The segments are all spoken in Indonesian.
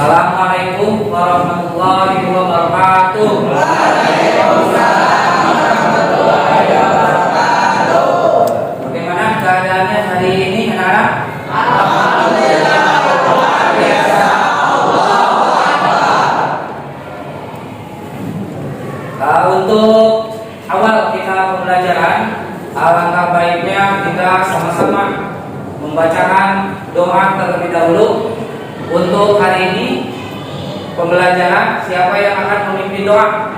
Assalamualaikum warahmatullahi wabarakatuh. Waalaikumsalam warahmatullahi wabarakatuh. Bagaimana keadaannya hari ini anak-anak? Alhamdulillah luar biasa. Allahu Akbar. Untuk awal kita pembelajaran, alangkah baiknya kita sama-sama membacakan doa terlebih dahulu. Untuk hari ini pembelajaran, siapa yang akan memimpin doa?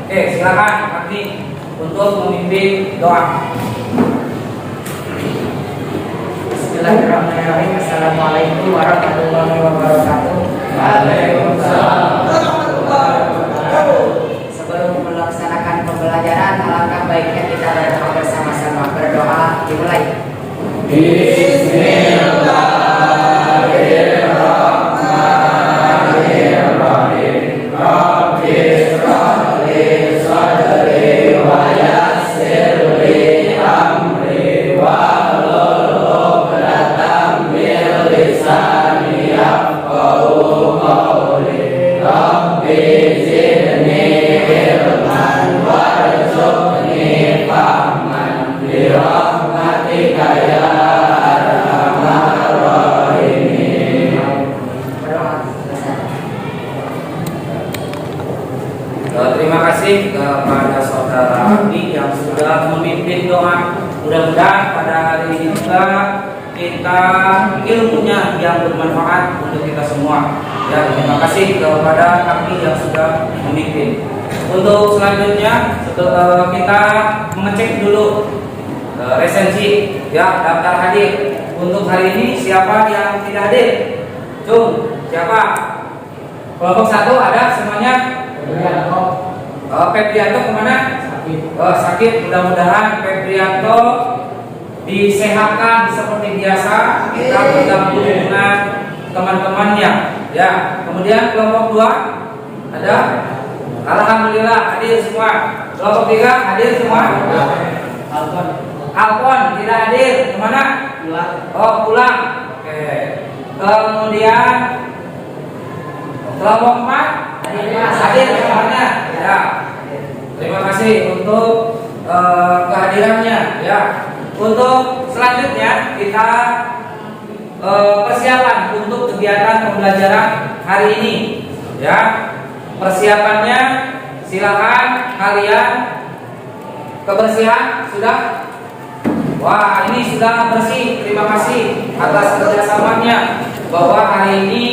Oke, silakan Abdi untuk memimpin doa. Bismillahirrahmanirrahim. Assalamualaikum warahmatullahi wabarakatuh. Waalaikumsalam warahmatullahi wabarakatuh. Sebelum melaksanakan pembelajaran, alangkah baiknya kita berdoa bersama-sama. Berdoa dimulai. Bismillahirrahmanirrahim. Rabbi shrah li sadri wa yassir li amri wahlul 'uqdatam min lisani yafqahu qawli. Rabbi zidni ilman warzuqni fahman bi rahmatika ya arhamar rahimin. Berdoa bersama. Terima kasih kepada saudara Abdi yang sudah memimpin doa. Mudah-mudahan pada hari ini juga kita ilmunya yang bermanfaat untuk kita semua. Ya, terima kasih kepada Abdi yang sudah memimpin. Untuk selanjutnya kita mengecek dulu resensi, ya, daftar hadir. Untuk hari ini siapa yang tidak hadir? Cung, siapa? Kelompok 1 ada semuanya? Febrianto kemana? Sakit. Mudah-mudahan Febrianto disehatkan seperti biasa. Kita bergabung dengan teman-temannya. Ya. Kemudian kelompok 2 ada? Alhamdulillah hadir semua. Kelompok 3 hadir semua? Alpon tidak hadir. Kemana? Oh, pulang. Oke. Kemudian kelompok 4 hadir semuanya. Ya. Terima kasih untuk kehadirannya. Ya. Untuk selanjutnya kita persiapan untuk kegiatan pembelajaran hari ini. Ya. Persiapannya silakan kalian. Kebersihan sudah? Wah, ini sudah bersih. Terima kasih atas kerjasamanya bahwa hari ini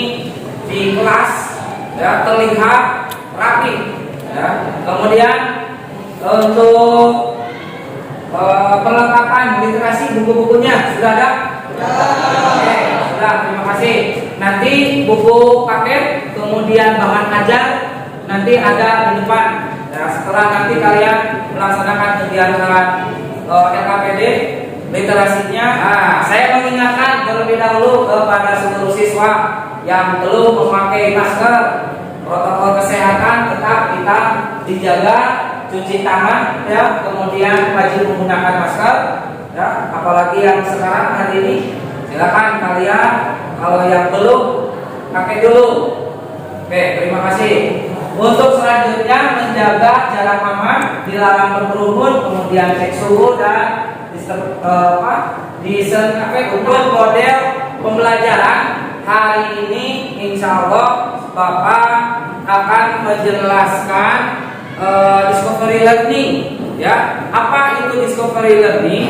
di kelas ya terlihat rapi. Ya. Kemudian untuk perlengkapan literasi buku-bukunya sudah ada? Oke, sudah. Terima kasih. Nanti buku paket, kemudian bahan ajar nanti ada di depan. Ya, setelah nanti kalian melaksanakan kegiatan LKPD literasinya, saya mengingatkan terlebih dahulu kepada seluruh siswa yang belum memakai masker. Protokol kesehatan tetap kita dijaga, cuci tangan, ya, kemudian wajib menggunakan masker, ya, apalagi yang sekarang hari ini. Silakan kalian kalau yang belum pakai dulu. Oke, terima kasih. Untuk selanjutnya menjaga jarak aman, dilarang berkerumun, kemudian cek suhu dan untuk model pembelajaran hari ini insya Allah Bapak akan menjelaskan discovery learning. Ya, apa itu discovery learning?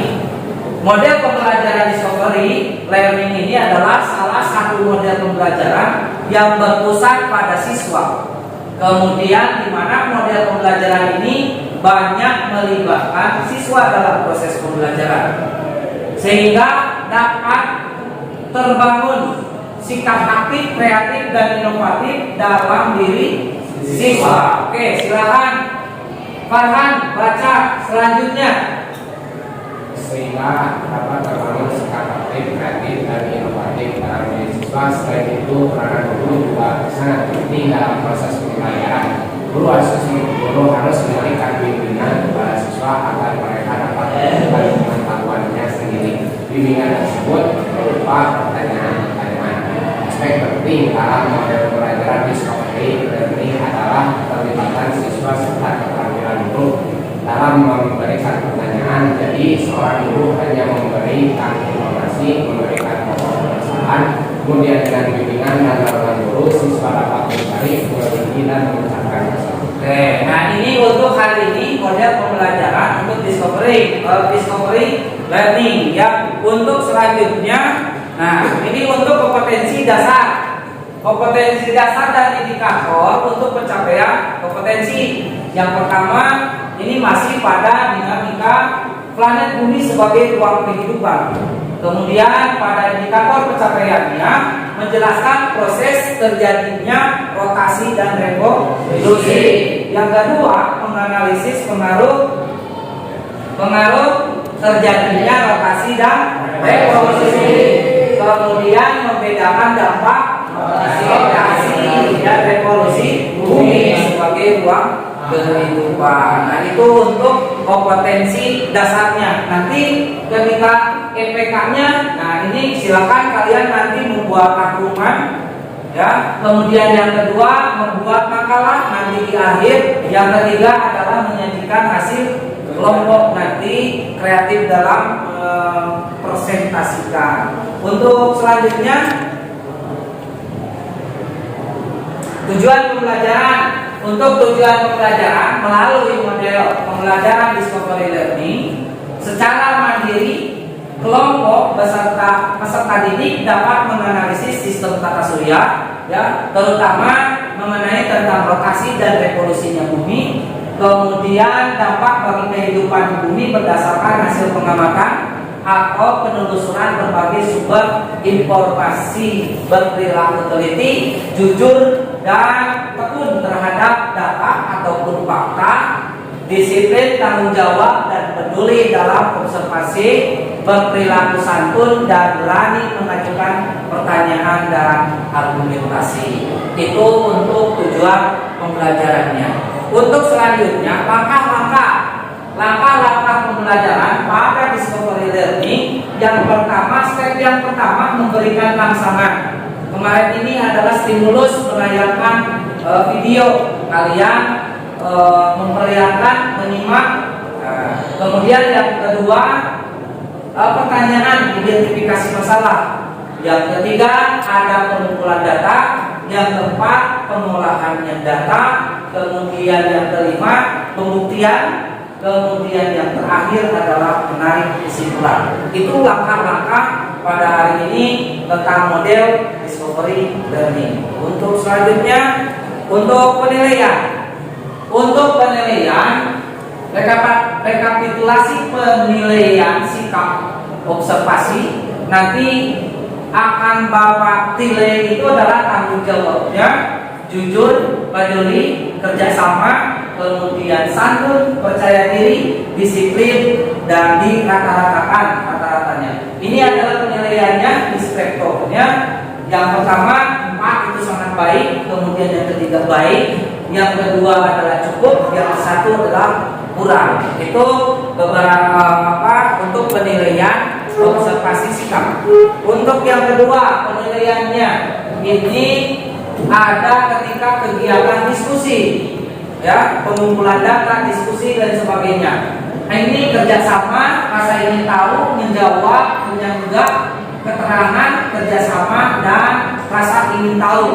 Model pembelajaran discovery learning ini adalah salah satu model pembelajaran yang berpusat pada siswa. Kemudian di mana model pembelajaran ini banyak melibatkan siswa dalam proses pembelajaran, sehingga dapat terbangun sikap aktif, kreatif, dan inovatif dalam diri siswa. Oke, silakan Farhan baca selanjutnya. Sehingga dapat terbangun sikap aktif, kreatif, dan inovatif dalam diri siswa. Selain itu, peranan guru juga sangat penting dalam proses pembelajaran. Guru harus memberikan bimbingan kepada siswa agar mereka dapat menentukan pengetahuannya sendiri. Bimbingan tersebut berupa pertanyaan-pertanyaan. Aspek penting penting dalam model pembelajaran discovery learning adalah keterlibatan siswa serta keterampilan guru dalam memberikan pertanyaan. Jadi seorang guru hanya memberikan informasi, memberikan pokok permasalahan, kemudian dengan bimbingan dan dorongan guru siswa dapat mencari, meneliti dan memecahkan masalah. Oke, nah ini untuk hari ini model pembelajaran untuk discovery learning ya. Untuk selanjutnya, nah ini untuk kompetensi dasar. Kompetensi dasar dan indikator untuk pencapaian kompetensi. Yang pertama, ini masih pada dinamika planet bumi sebagai ruang kehidupan. Kemudian pada indikator pencapaiannya menjelaskan proses terjadinya rotasi dan revolusi. Yang kedua, menganalisis pengaruh terjadinya rotasi dan revolusi. Kemudian membedakan dampak rotasi dan revolusi bumi sebagai ruang kehidupan. Nah itu untuk kompetensi dasarnya. Nanti ketika EPK-nya, nah ini silakan kalian nanti membuat rangkuman ya. Kemudian yang kedua membuat makalah nanti di akhir. Yang ketiga adalah menyajikan hasil kelompok nanti kreatif dalam presentasikan. Untuk selanjutnya tujuan pembelajaran. Untuk tujuan pembelajaran melalui model pembelajaran discovery learning secara mandiri, kelompok peserta didik dapat menganalisis sistem tata surya ya, terutama mengenai tentang rotasi dan revolusinya bumi, kemudian dampak bagi kehidupan bumi berdasarkan hasil pengamatan atau penelusuran berbagai sumber informasi, berperilaku teliti, jujur dan tekun terhadap data ataupun fakta, disiplin, tanggung jawab dan peduli dalam observasi, berperilaku santun dan berani mengajukan pertanyaan dan argumentasi. Itu untuk tujuan pembelajarannya. Untuk selanjutnya langkah-langkah pembelajaran pada discovery learning. Yang pertama, step yang pertama memberikan rangsangan. Kemarin ini adalah stimulus menayangkan video, kalian memperlihatkan, menyimak. Kemudian yang kedua, pertanyaan, identifikasi masalah. Yang ketiga, ada pengumpulan data. Yang keempat, pengolahannya data. Kemudian yang kelima, pembuktian. Kemudian yang terakhir adalah menarik kesimpulan. Itu langkah-langkah pada hari ini tentang model discovery learning. Untuk selanjutnya, untuk penilaian. Untuk penilaian, rekapitulasi penilaian sikap observasi nanti akan Bapak nilai itu adalah tanggung jawabnya, jujur, peduli, kerjasama, kemudian santun, percaya diri, disiplin, dan dirata-ratakan rata-ratanya. Ini adalah penilaiannya, diskriptornya. Yang pertama 4 itu sangat baik, kemudian yang ketiga baik, yang kedua adalah cukup, yang satu adalah kurang. Itu beberapa untuk penilaian observasi sikap. Untuk yang kedua penilaiannya ini ada ketika kegiatan diskusi, ya, pengumpulan data, diskusi dan sebagainya. Nah, ini kerjasama, rasa ingin tahu, menjawab, menyanggah, keterangan, kerjasama dan rasa ingin tahu.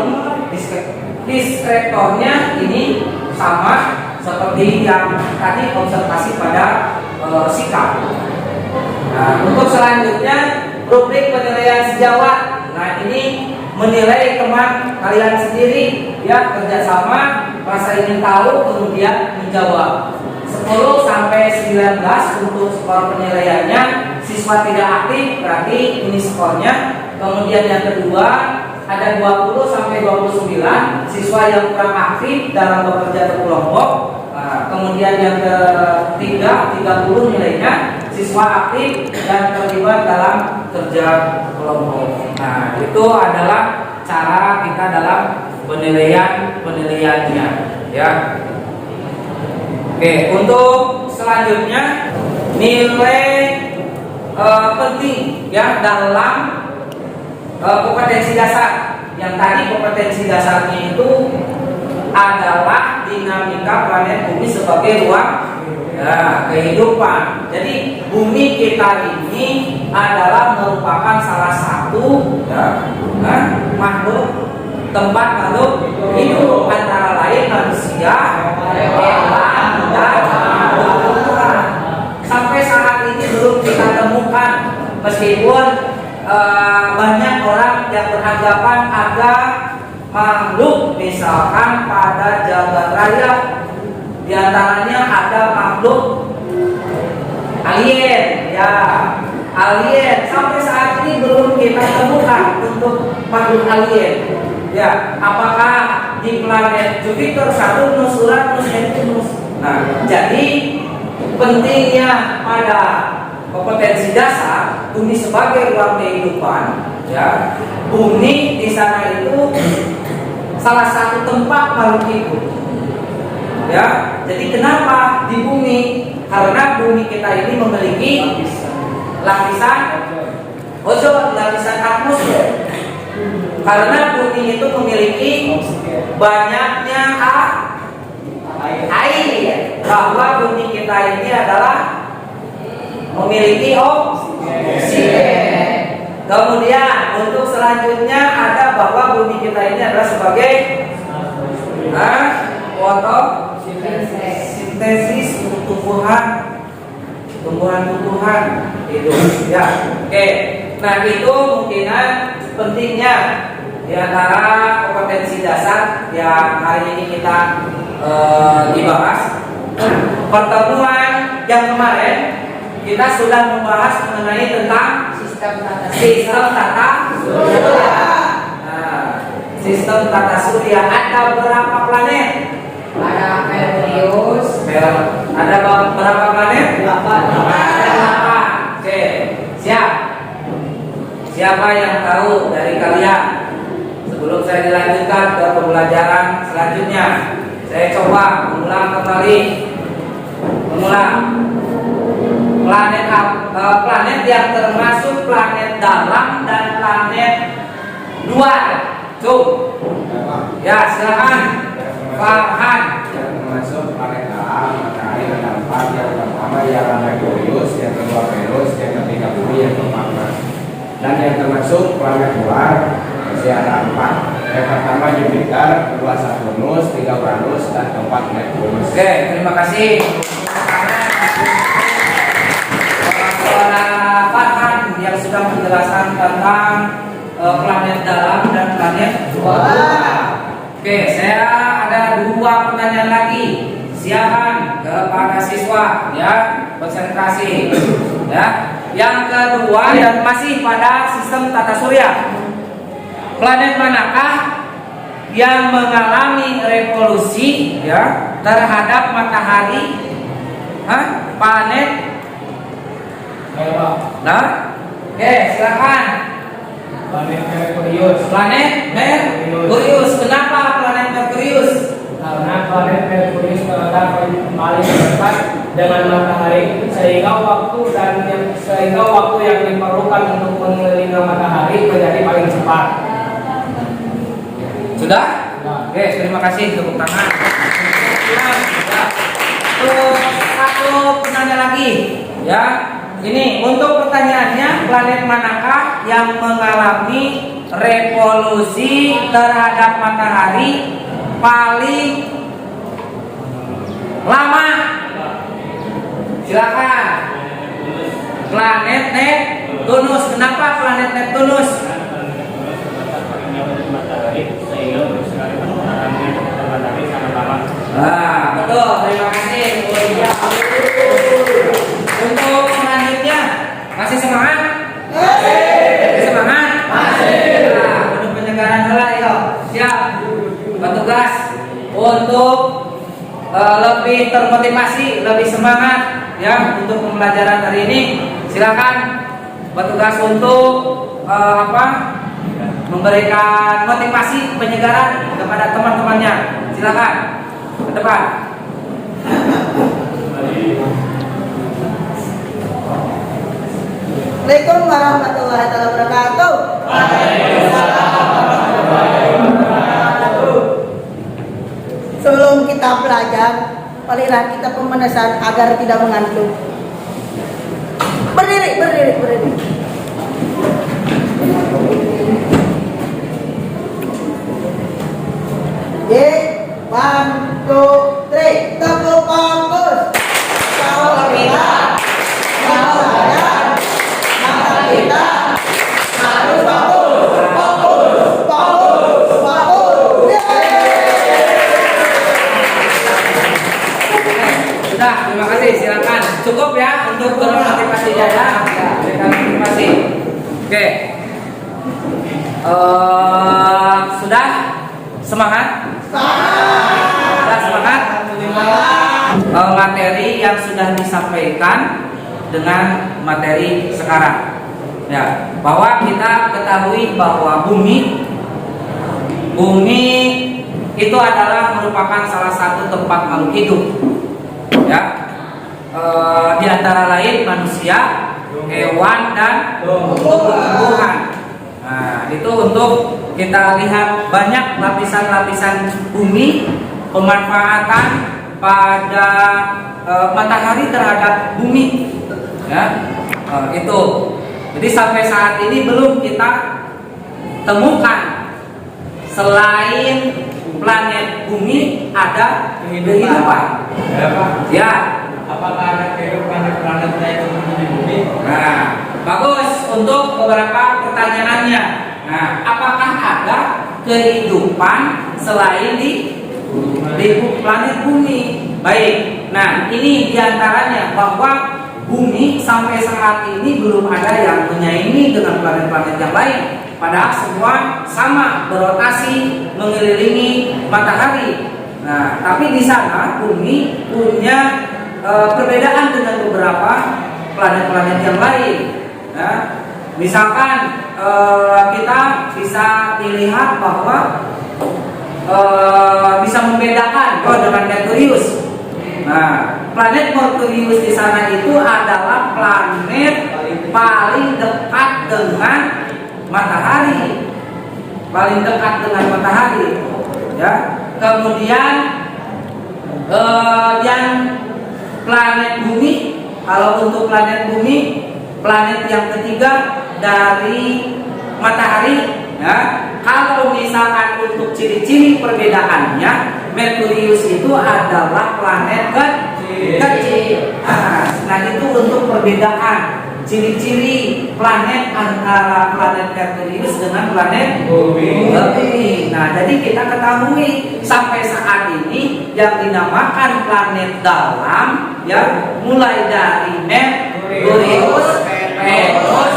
Deskriptornya ini sama seperti yang tadi observasi pada sikap. Nah, untuk selanjutnya rubrik penilaian sejawat. Nah, ini menilai teman kalian sendiri, ya, kerjasama, rasa ingin tahu, kemudian menjawab. 10 sampai 19 untuk skor penilaiannya. Siswa tidak aktif berarti ini skornya. Kemudian yang kedua ada 20 sampai 29 siswa yang kurang aktif dalam bekerja berkelompok. Nah, kemudian yang ketiga 30 nilainya siswa aktif dan terlibat dalam kerja kelompok. Nah, itu adalah cara kita dalam penilaiannya, ya. Oke, untuk selanjutnya nilai penting, ya, dalam kompetensi dasar. yang tadi kompetensi dasarnya itu adalah dinamika planet bumi sebagai ruang kehidupan. Jadi bumi kita ini adalah merupakan salah satu makhluk tempat makhluk hidup, antara lain manusia, hewan, dan tumbuhan. Sampai saat ini belum kita temukan, meskipun banyak orang yang beranggapan ada makhluk misalkan pada jagat raya, diantaranya ada makhluk alien, ya alien. Sampai saat ini belum kita temukan untuk makhluk alien. Ya, apakah di planet Jupiter, Saturnus, Uranus, Neptunus? Nah, jadi pentingnya pada kompetensi dasar bumi sebagai ruang kehidupan, ya. Bumi di sana itu salah satu tempat makhluk hidup. Ya, jadi kenapa di bumi? Karena bumi kita ini memiliki lapisan ozon, lapisan atmosfer. Karena bumi itu memiliki banyaknya air, bahwa bumi kita ini adalah memiliki oksigen. Kemudian untuk selanjutnya ada bahwa bumi kita ini adalah sebagai fotosintesis tumbuhan itu, ya. Oke, nah itu mungkinan pentingnya di antara kompetensi dasar yang hari ini kita dibahas. Pertemuan yang kemarin kita sudah membahas mengenai tentang sistem tata surya. Nah, sistem tata surya ada berapa planet? Ada Merkurius. Ada berapa planet? 8. Oke, siap. Siapa yang tahu dari kalian? Sebelum saya dilanjutkan ke pembelajaran selanjutnya, saya coba mengulang kembali. Planet yang termasuk planet dalam dan planet luar. Tuh. Ya, silakan. Farhan. Yang termasuk planet dalam, matahari ada 4. Yang pertama ialah Merkurius, yang kedua Venus, yang ketiga Bumi, yang keempat Mars. Dan yang termasuk planet luar masih ada 4. Yang pertama Jupiter, kedua Saturnus, tiga Uranus, dan keempat Neptunus. Oke, terima kasih. Saudara Farhan yang sudah menjelaskan tentang planet dalam dan planet luar. Oke, saya ada 2 pertanyaan lagi. Silakan kepada siswa, ya, konsentrasi. Ya. Yang kedua, dan masih pada sistem tata surya. Planet manakah yang mengalami revolusi, ya, terhadap matahari? Planet? Nah, oke, silakan. Planet Merkurius. Planet Merkurius. Kenapa planet Merkurius? Karena planet Merkurius berada paling dekat dengan matahari, sehingga waktu yang diperlukan untuk mengelilingi matahari menjadi paling cepat. Sudah? Oke, terima kasih, tepuk tangan. Untuk satu penanya lagi, ya. Ini untuk pertanyaannya, planet manakah yang mengalami revolusi terhadap matahari paling lama? Silakan. Planet Neptunus. Kenapa planet Neptunus? Betul. Terima kasih. Untuk selanjutnya, masih semangat? Masih semangat? Nah, untuk penyegaran heula ya. Siap. Petugas untuk lebih termotivasi, lebih semangat, ya, untuk pembelajaran hari ini. Silakan petugas untuk memberikan motivasi penyegaran kepada teman-temannya. Silakan ke depan. Assalamualaikum warahmatullahi wabarakatuh. Waalaikumsalam warahmatullahi wabarakatuh. belajar, marilah kita pemanasan agar tidak mengantuk. Berdiri, berdiri, berdiri. One, two, three. Tepuk fokus. Kalau kita mau belajar, maka kita harus fokus, fokus, fokus, fokus. Sudah, terima kasih. Silakan. Cukup ya untuk turun motivasinya ya. Berikan motivasi. Oke. Sudah semangat? Sudah semangat? Materi yang sudah disampaikan dengan materi sekarang. Ya, bahwa kita ketahui bahwa bumi itu adalah merupakan salah satu tempat makhluk hidup. Ya, di antara lain manusia, hewan dan tumbuh-tumbuhan. Nah, itu untuk kita lihat banyak lapisan-lapisan bumi, pemanfaatan pada matahari terhadap bumi. Ya, itu. Jadi sampai saat ini belum kita temukan selain planet bumi ada kehidupan. Ya. Apakah ada kehidupan di planet lain di bumi? Nah, bagus untuk beberapa pertanyaannya. Nah, apakah ada kehidupan selain di planet bumi? Baik. Nah, ini diantaranya bahwa bumi sampai saat ini belum ada yang menyaingi dengan planet-planet yang lain. Padahal semua sama berotasi mengelilingi matahari. Nah, tapi di sana bumi punya perbedaan dengan beberapa planet-planet yang lain. Nah, misalkan kita bisa dilihat bahwa bisa membedakan dengan Merkurius. Nah, planet Merkurius di sana itu adalah planet paling dekat dengan matahari, paling dekat dengan matahari. Ya, kemudian yang planet bumi, kalau untuk planet bumi, planet yang ketiga dari matahari. Ya, kalau misalkan untuk ciri-ciri perbedaannya, Merkurius itu adalah planet kecil. Nah, itu untuk perbedaan ciri-ciri planet antara planet Merkurius dengan planet bumi. Nah, jadi kita ketahui sampai saat ini yang dinamakan planet dalam, ya, mulai dari Merkurius, Venus,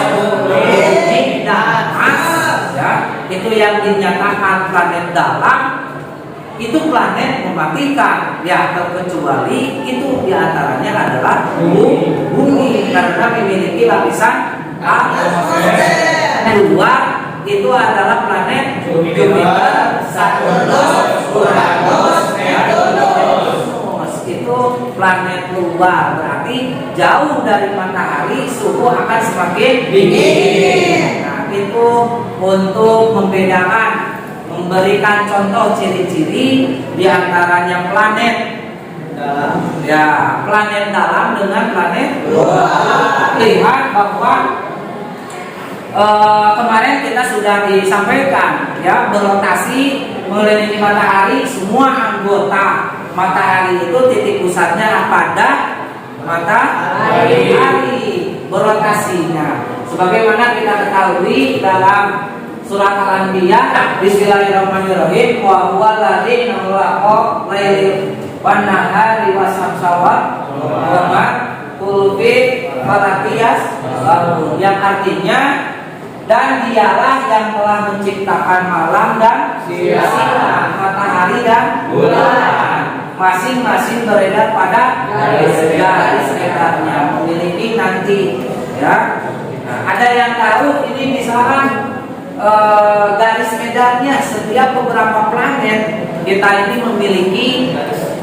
bumi, dan Mars, ya, itu yang dinyatakan planet dalam. Itu planet mematikan, ya, terkecuali itu diantaranya adalah bumi karena memiliki lapisan atmosfer. Luar itu adalah planet Jupiter, Saturnus, Uranus, Neptunus. Itu planet luar, berarti jauh dari matahari, suhu akan semakin dingin. Nah, itu untuk membedakan, memberikan contoh ciri-ciri diantaranya planet dalam, ya, planet dalam dengan planet luar. Lihat bahwa kemarin kita sudah disampaikan, ya, berotasi mengelilingi matahari. Semua anggota matahari itu titik pusatnya pada matahari, berotasinya. Sebagaimana kita ketahui dalam Surat Al-Anbiya, Bismillahirrahmanirrahim, wa huwa alladzi khalaqa laila wan nahari wasyamsa wal qamar kullu fi falakias, yang artinya dan dialah yang telah menciptakan malam dan siang, matahari dan bulan, masing-masing beredar pada garis edarnya, memiliki nanti, ya. Nah, ada yang tahu ini misalkan garis edarnya setiap beberapa planet kita ini memiliki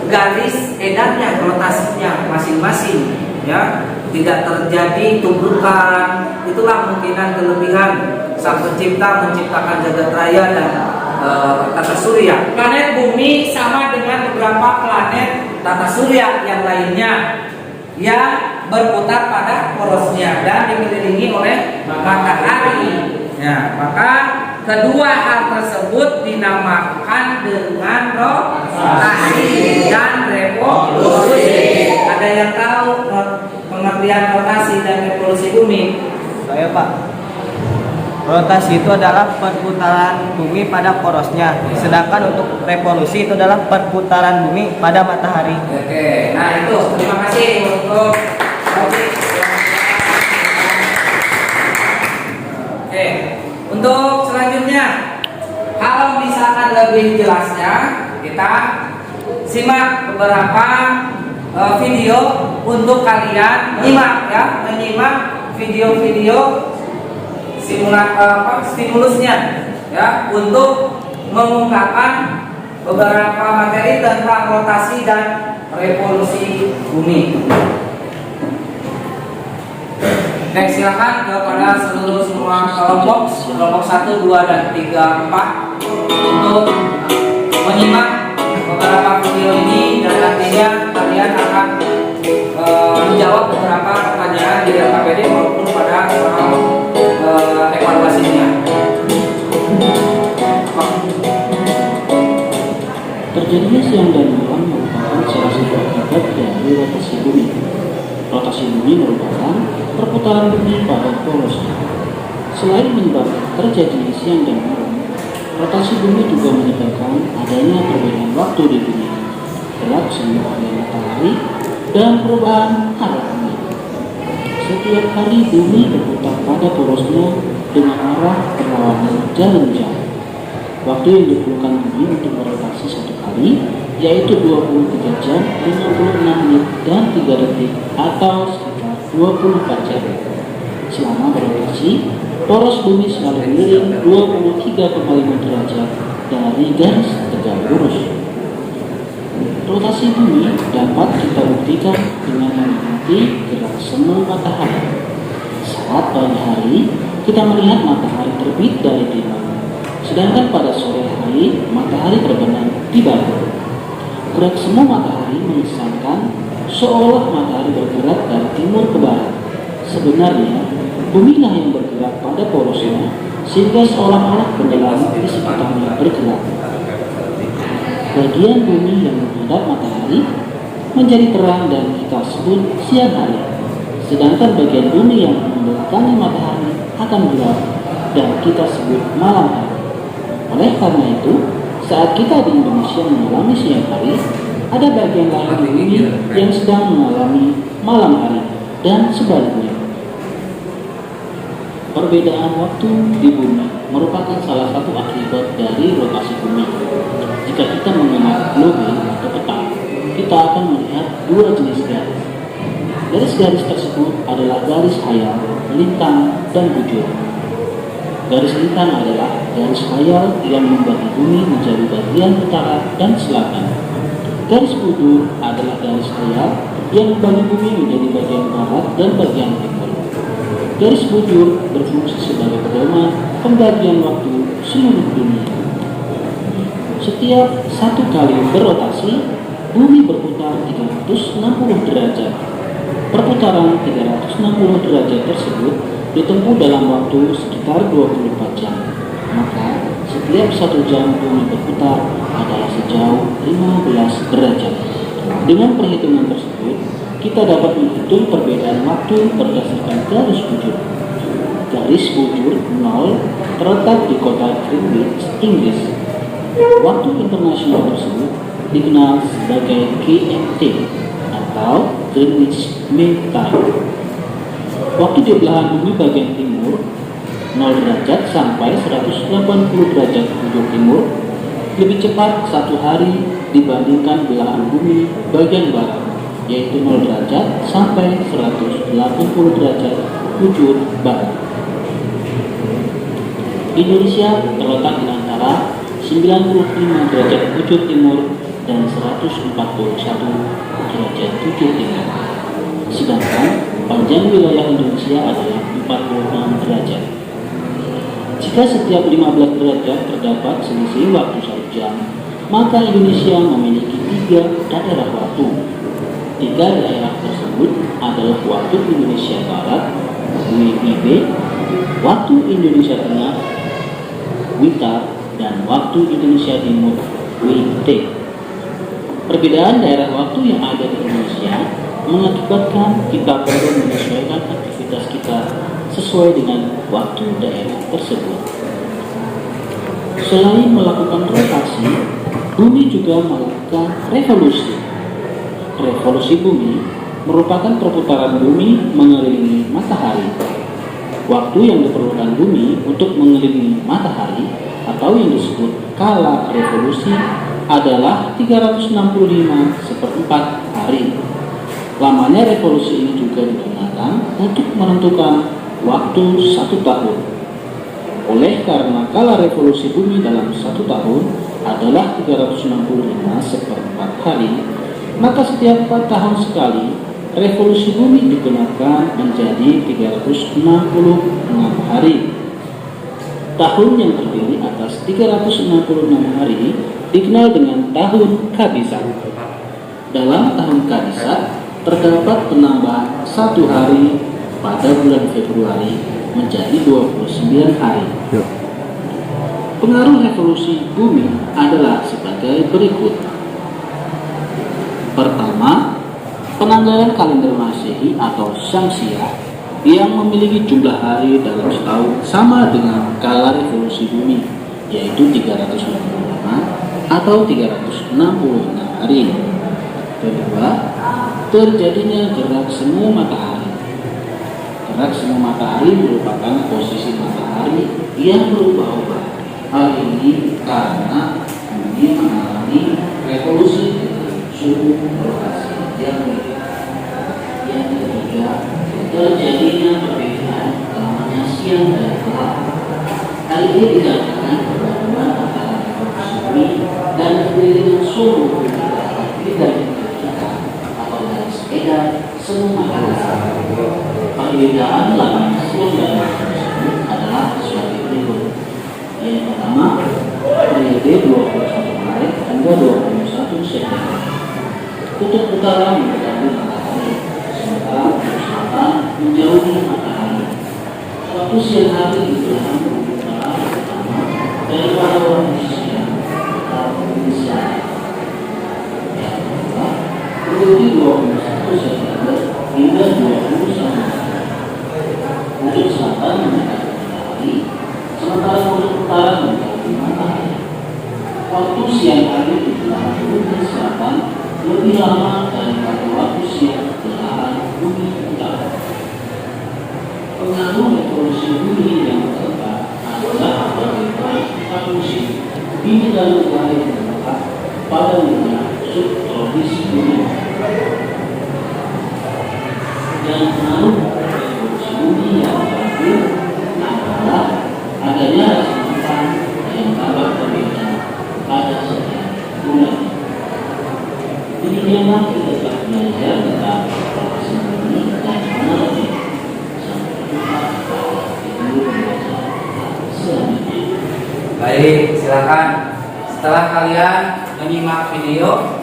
garis edarnya, rotasinya masing-masing, ya, tidak terjadi tumbukan. Itulah kemungkinan kelebihan Sang Pencipta menciptakan jagat raya dan tata surya. Planet bumi sama dengan beberapa planet tata surya yang lainnya yang berputar pada porosnya dan dikelilingi oleh matahari. Ya, maka kedua hal tersebut dinamakan dengan rotasi dan revolusi. Ada yang tahu pengertian rotasi dan revolusi bumi? Saya Pak. Rotasi itu adalah perputaran bumi pada porosnya, sedangkan untuk revolusi itu adalah perputaran bumi pada matahari. Oke, nah itu terima kasih untuk topik. Oke, untuk selanjutnya, kalau misalkan lebih jelasnya, kita simak beberapa video untuk kalian menyimak video-video stimulusnya ya untuk mengungkapkan beberapa materi tentang rotasi dan revolusi bumi. Next, silakan kepada seluruh semua kelompok 1, 2, dan 3, 4 untuk menyimak beberapa video ini dan nantinya kalian akan menjawab beberapa pertanyaan di LKPD maupun pada evaluasinya. Terjadinya siang dan malam merupakan salah satu akibat dari rotasi bumi. Rotasi bumi merupakan perputaran bumi pada porosnya. Selain menyebabkan terjadinya siang dan malam, rotasi bumi juga menyebabkan adanya perbedaan waktu di dunia, gerak semu area matahari, dan perubahan arah bumi. Setiap hari bumi berputar pada porosnya dengan arah berlawanan jarum jam. Waktu yang diperlukan bumi untuk berotasi satu kali yaitu 23 jam, 56 menit, dan 3 detik atau sekitar 24 jam. Selama berotasi, poros bumi selalu miring 23,5 derajat dari garis tegak lurus. Rotasi bumi dapat kita buktikan dengan mengikuti gerak semu matahari. Saat pagi hari, kita melihat matahari terbit dari timur, sedangkan pada sore hari, matahari terbenam di barat. Gerak semu matahari mengesankan seolah matahari bergerak dari timur ke barat. Sebenarnya, bumilah yang bergerak pada porosnya, sehingga seolah-olah penyelam di sekitarnya bergerak. Bagian bumi yang menghadap matahari menjadi terang dan kita sebut siang hari, sedangkan bagian bumi yang membelakangi matahari akan gelap dan kita sebut malam hari. Oleh karena itu, saat kita di Indonesia mengalami siang hari, ada bagian lain di bumi yang sedang mengalami malam hari dan sebaliknya. Perbedaan waktu di bumi merupakan salah satu akibat dari rotasi bumi. Jika kita mengenal globe atau peta, kita akan melihat dua jenis garis. Garis-garis tersebut adalah garis hayal, lintang, dan bujur. Garis lintang adalah garis hayal yang membagi bumi menjadi bagian utara dan selatan. Garis bujur adalah garis hayal yang membagi bumi menjadi bagian barat dan bagian timur. Garis bujur berfungsi sebagai pedoman pembagian waktu seluruh dunia. Setiap satu kali berotasi, bumi berputar 360 derajat. Perputaran 360 derajat tersebut ditempuh dalam waktu sekitar 24 jam. Maka setiap 1 jam bumi berputar adalah sejauh 15 derajat. Dengan perhitungan tersebut, kita dapat menghitung perbedaan waktu berdasarkan garis bujur. Garis bujur 0 terletak di kota Greenwich, Inggris. Waktu internasional tersebut dikenal sebagai GMT atau Greenwich Mean Time. Waktu di belahan bumi bagian timur 0 derajat sampai 180 derajat bujur timur lebih cepat 1 hari dibandingkan belahan bumi bagian barat, yaitu 0 derajat sampai 180 derajat bujur barat. Indonesia terletak di antara 95 derajat bujur timur dan 141 derajat bujur timur. Sedangkan panjang wilayah Indonesia adalah 46 derajat. Jika setiap 15 derajat terdapat selisih waktu 1 jam, maka Indonesia memiliki 3 daerah waktu. 3 daerah tersebut adalah waktu Indonesia Barat, WIB, waktu Indonesia Tengah, WITA, dan waktu Indonesia Timur, WIT. Perbedaan daerah waktu yang ada di Indonesia mengakibatkan kita perlu menyesuaikan aktivitas kita sesuai dengan waktu daerah tersebut. Selain melakukan rotasi, bumi juga melakukan revolusi. Revolusi bumi merupakan perputaran bumi mengelilingi matahari. Waktu yang diperlukan bumi untuk mengelilingi matahari atau yang disebut kala revolusi adalah 365/4 hari. Lamanya revolusi ini juga digunakan untuk menentukan waktu 1 tahun. Oleh karena kala revolusi bumi dalam 1 tahun adalah 365/4 hari, maka setiap 4 tahun sekali revolusi bumi digunakan menjadi 366 hari. Tahun yang terdiri atas 366 hari dikenal dengan tahun Kabisat. Dalam tahun Kabisat terdapat penambahan 1 hari pada bulan Februari menjadi 29 hari. Pengaruh revolusi bumi adalah sebagai berikut. Pertama, penanggalan kalender Masehi atau Syamsiah yang memiliki jumlah hari dalam setahun sama dengan kala revolusi bumi, yaitu 365 atau 366 hari. Kedua, terjadinya gerak semu matahari. Gerak semu matahari merupakan posisi matahari yang berubah-ubah. Hal ini karena bumi mengalami revolusi suhu rotasi yang berbeda. Yang ketiga, terjadinya perbedaan lamanya siang dan malam. Hal ini dikarenakan perpaduan antara revolusi bumi dan kelilingan suhu tidak dikatakan atau dari sepeda semua matahari. Perbedaan lamanya siang dan malam tersebut adalah sebagai berikut. Yang pertama, periode 21 Maret hingga 21 September. Kutub utara mendekati matahari, sementara kutub selatan menjauhi matahari. Waktu siang hari di belahan kutub utara pertama daripada waktu siang atau siang. Yang kedua, periode 21 September hingga 21 September. Kutub selatan mendekati matahari, sementara kutub utara menjauhi matahari. Waktu siang hari di belahan bumi selatan lebih lama daripada waktu siang belahan bumi utara. Pengaruh revolusi bumi yang keempat adalah perbedaan empat musim dini dan udara yang terletak pada wilayah subtropis bumi. Dan pengaruh revolusi bumi yang terakhir adalah adanya rasa hutan yang dapat berbeda pada setiap bulan. Demikianlah kita telah belajar tentang revolusi bumi dan mengerti. Sampai jumpa pada video pembelajaran selanjutnya. Baik, silakan. Setelah kalian menyimak video,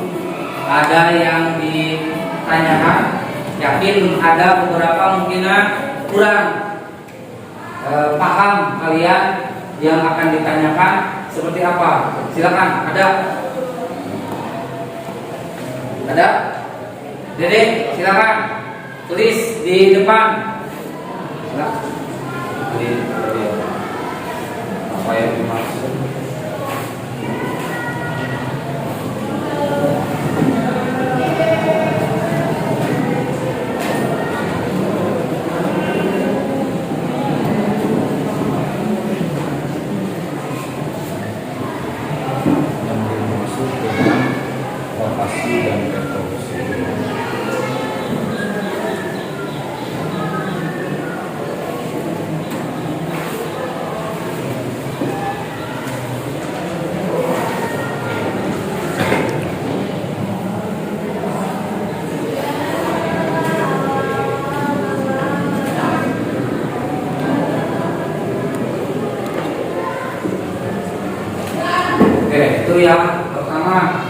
ada yang ditanyakan? Yakin ada beberapa mungkin kurang paham kalian yang akan ditanyakan seperti apa? Silakan, ada? Ada? Dede, silakan tulis di depan. Silakan. Apa yang dimaksud? Oke, itu yang pertama.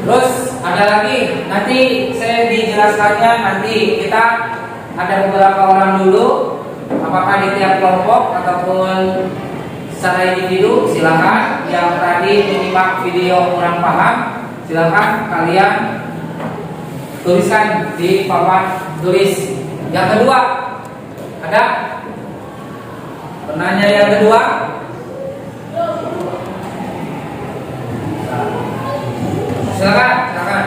Terus ada lagi, nanti saya dijelaskannya, nanti kita ada beberapa orang dulu, apakah di tiap kelompok ataupun secara individu. Silakan yang tadi menyimak video kurang paham, silakan kalian tuliskan di papan tulis. Yang kedua, ada penanya yang kedua? Silakan, silakan.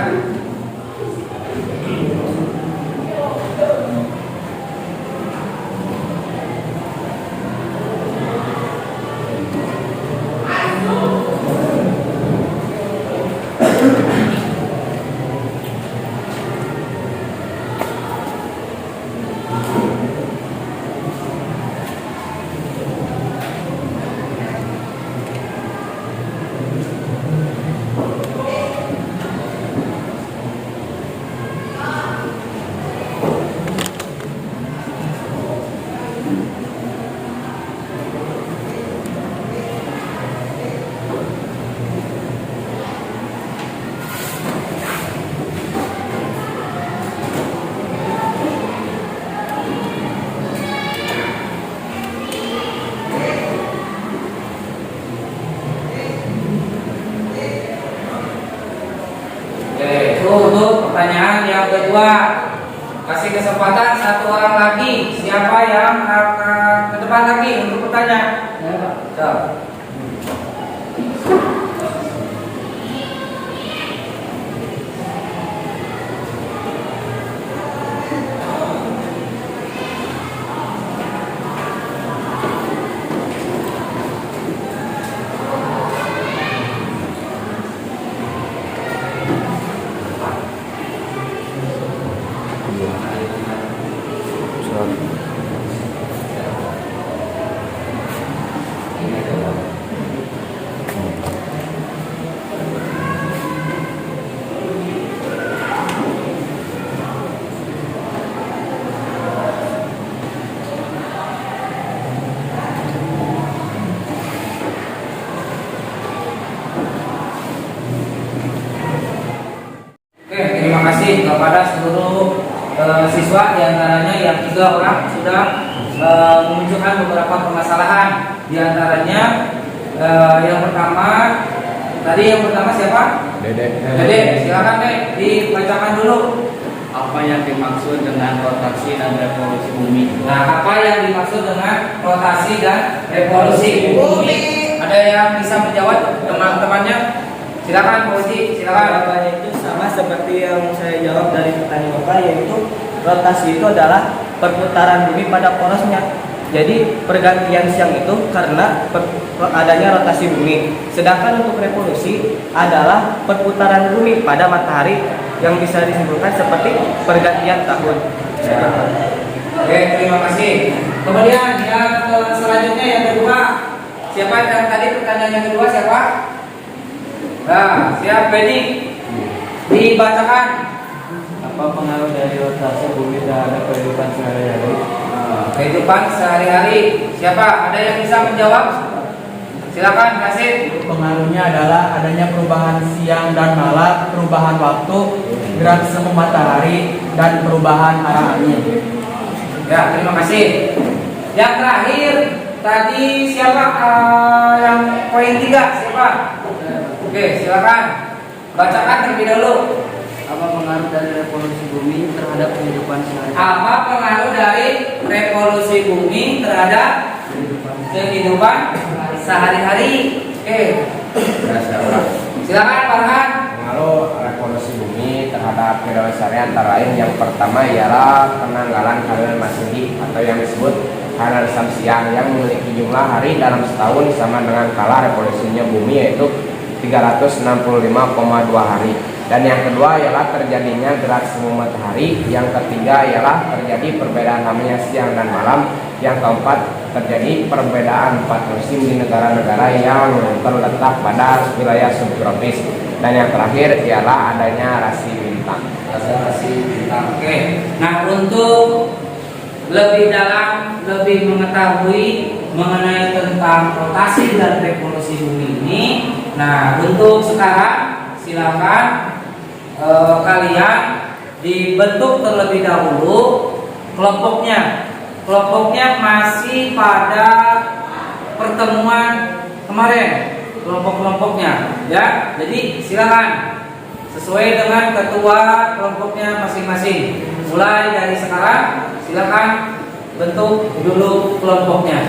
Untuk pertanyaan yang kedua, kasih kesempatan satu orang lagi. Siapa yang akan ke depan lagi untuk bertanya? Ya. Oke, terima kasih kepada seluruh siswa, diantaranya yang 3 orang sudah menunjukkan beberapa permasalahan. Diantaranya yang pertama, tadi yang pertama siapa? Dede, silakan deh dibacakan dulu. Apa yang dimaksud dengan rotasi dan revolusi bumi? Nah, apa yang dimaksud dengan rotasi dan revolusi bumi? Ada yang bisa menjawab teman-temannya? Silakan, Pak Uji, silakan. Jawabannya itu sama seperti yang saya jawab dari pertanyaan Bapak, yaitu rotasi itu adalah perputaran bumi pada porosnya. Jadi pergantian siang itu karena adanya rotasi bumi. Sedangkan untuk revolusi adalah perputaran bumi pada matahari yang bisa disimpulkan seperti pergantian tahun. Oke, terima kasih. Kemudian yang selanjutnya yang kedua, siapa yang tadi pertanyaan yang kedua siapa? Nah, siap Benny. Dibacakan. Apa pengaruh dari rotasi bumi terhadap kehidupan sehari-hari? Kehidupan sehari-hari. Siapa? Ada yang bisa menjawab? Silakan, Kasih. Pengaruhnya adalah adanya perubahan siang dan malam, perubahan waktu, gerak semu matahari, dan perubahan arah angin. Ya, terima kasih. Yang terakhir tadi siapa yang poin 3? Siapa? Oke, silakan. Bacakan terlebih dahulu. Apa pengaruh dari revolusi bumi terhadap kehidupan sehari-hari? Apa pengaruh dari revolusi bumi terhadap kehidupan sehari-hari? Oke. Silakan, Farhan. Pengaruh revolusi bumi terhadap kehidupan sehari antara lain yang pertama ialah penanggalan kalender Masehi atau yang disebut kalender Samsiah yang memiliki jumlah hari dalam setahun sama dengan kala revolusinya bumi, yaitu 365,2 hari. Dan yang kedua ialah terjadinya gerak semu matahari. Yang ketiga ialah terjadi perbedaan namanya siang dan malam. Yang keempat terjadi perbedaan 4 musim di negara-negara yang terletak pada wilayah subtropis. Dan yang terakhir ialah adanya rasi bintang. Rasi bintang. Oke. Nah, untuk lebih dalam, lebih mengetahui mengenai tentang rotasi dan revolusi bumi ini. Nah, untuk sekarang silakan kalian dibentuk terlebih dahulu kelompoknya. Kelompoknya masih pada pertemuan kemarin, kelompok-kelompoknya ya. Jadi silakan sesuai dengan ketua kelompoknya masing-masing. Mulai dari sekarang silakan bentuk dulu kelompoknya.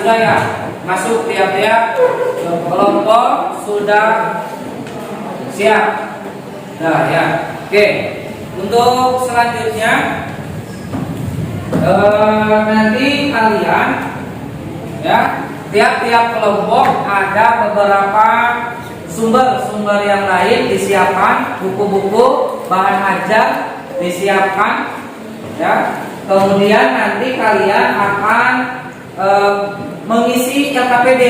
Sudah ya, masuk tiap-tiap kelompok sudah siap. Nah ya, oke. Untuk selanjutnya nanti kalian ya, tiap-tiap kelompok ada beberapa sumber-sumber yang lain disiapkan, buku-buku, bahan ajar disiapkan ya. Kemudian nanti kalian akan mengisi LKPD.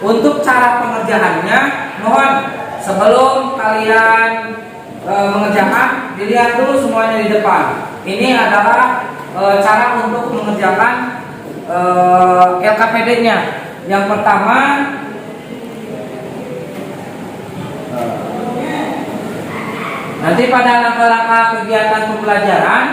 Untuk cara pengerjaannya, mohon sebelum kalian mengerjakan dilihat dulu semuanya di depan. Ini adalah cara untuk mengerjakan LKPD-nya. Yang pertama, nanti pada langkah-langkah kegiatan pembelajaran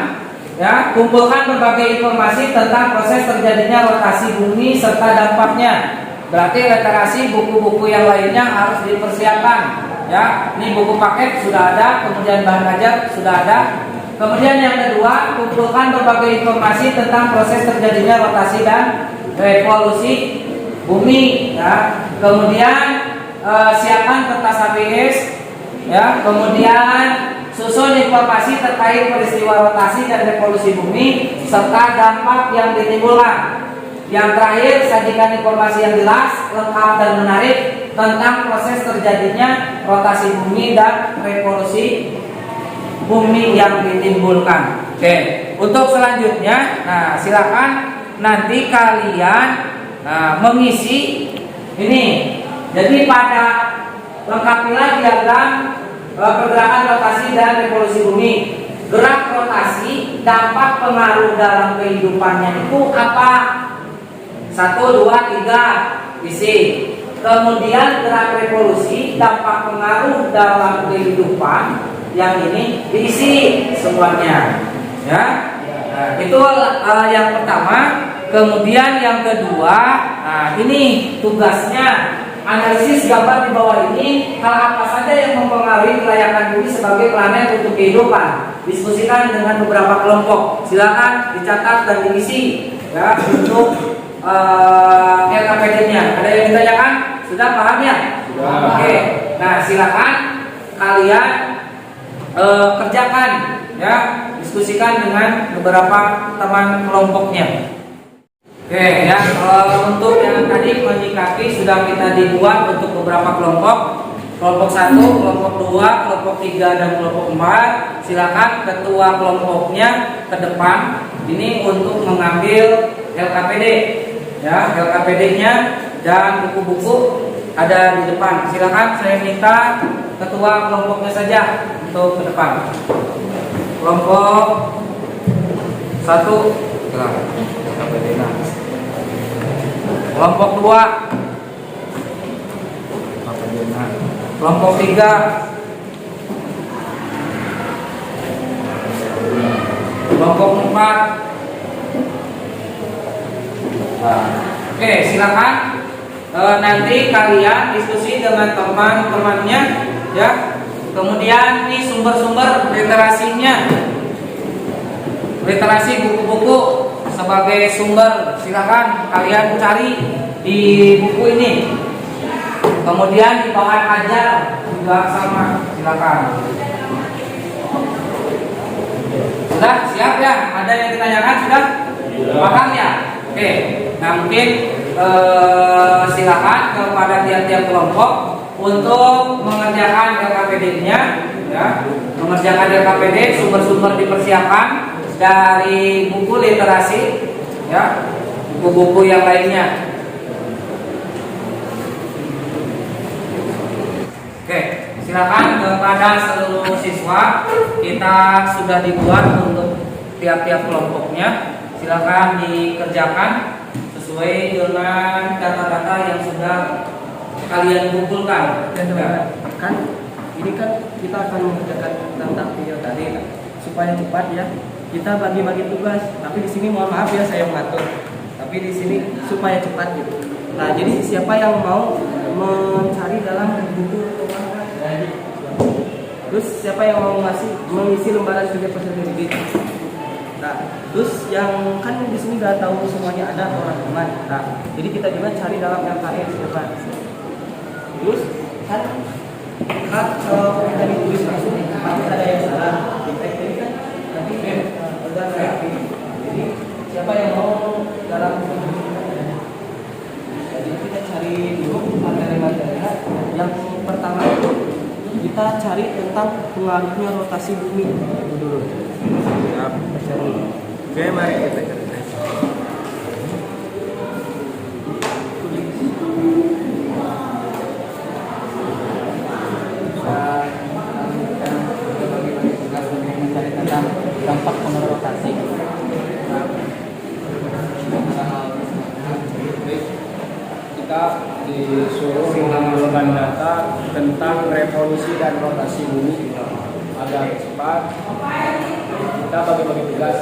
ya, kumpulkan berbagai informasi tentang proses terjadinya rotasi bumi serta dampaknya. Berarti literasi buku-buku yang lainnya harus dipersiapkan ya. Ini buku paket sudah ada, kemudian bahan ajar sudah ada. Kemudian yang kedua, kumpulkan berbagai informasi tentang proses terjadinya rotasi dan revolusi bumi ya. Kemudian siapkan kertas HBS ya. Kemudian susun informasi terkait peristiwa rotasi dan revolusi bumi serta dampak yang ditimbulkan. Yang terakhir, sajikan informasi yang jelas, lengkap dan menarik tentang proses terjadinya rotasi bumi dan revolusi bumi yang ditimbulkan. Oke, untuk selanjutnya, nah silakan nanti kalian mengisi ini. Jadi pada lengkapilah diagram pergerakan rotasi dan revolusi bumi. Gerak rotasi, dampak pengaruh dalam kehidupannya itu apa? 1, 2, 3 isi. Kemudian gerak revolusi, dampak pengaruh dalam kehidupan, yang ini diisi semuanya ya. Nah, itu yang pertama. Kemudian yang kedua, nah ini tugasnya. Analisis gambar di bawah ini, hal apa saja yang mempengaruhi kelayakan bumi sebagai planet untuk kehidupan. Diskusikan dengan beberapa kelompok. Silakan dicatat dan diisi ya untuk LKPD-nya. Ada yang ditanyakan? Sudah paham ya? Sudah. Oke. Nah, silakan kalian kerjakan ya, diskusikan dengan beberapa teman kelompoknya. Oke ya, untuk yang tadi menyikapi sudah kita dibuat untuk beberapa kelompok. Kelompok 1, kelompok 2, kelompok 3 dan kelompok 4. Silakan ketua kelompoknya ke depan ini untuk mengambil LKPD ya, LKPD-nya dan buku-buku ada di depan. Silakan saya minta ketua kelompoknya saja untuk ke depan. Kelompok 1 LKPD-nya. Kelompok 2 kelompok 3 kelompok 4. Nah, oke, silakan nanti kalian diskusi dengan teman-temannya ya. Kemudian ini sumber-sumber literasinya, literasi buku-buku sebagai sumber, silakan kalian cari di buku ini. Kemudian di bahan ajar juga sama, silakan. Sudah siap ya? Ada yang ditanyakan sudah? Paham ya? Oke. Nah mungkin silakan kepada tiap-tiap kelompok untuk mengerjakan LKPD-nya, ya, mengerjakan LKPD, sumber-sumber dipersiapkan dari buku literasi, ya, buku-buku yang lainnya. Oke, silakan kepada seluruh siswa, kita sudah dibuat untuk tiap-tiap kelompoknya. Silakan dikerjakan sesuai dengan data-data yang sudah kalian kumpulkan. Kan ini kan kita akan mengerjakan tentang video tadi kan, supaya cepat ya. Kita bagi-bagi tugas, tapi di sini mohon maaf ya saya mengatur. Tapi di sini supaya cepat gitu. Nah, jadi siapa yang mau mencari dalam buku, terus siapa yang mau mengisi lembaran kerja peserta didik. Nah, terus yang kan di sini udah tahu semuanya ada teman-teman. Nah, jadi kita juga cari dalam LKS siapa. Terus kan kalau kita ditulis langsung pasti ada yang salah. Jadi kan nanti udah rapi. Jadi siapa yang mau dalam jadi kita cari dulu materi-materi. Yang pertama itu kita cari tentang pengaruhnya rotasi bumi itu dulu. Siap, cari. Oke, mari kita cari. Mencari tentang dampak pengaruh rotasi. Kita disuruh mengumpulkan data tentang revolusi dan rotasi bumi agar cepat. Kita bagi-bagi tugas.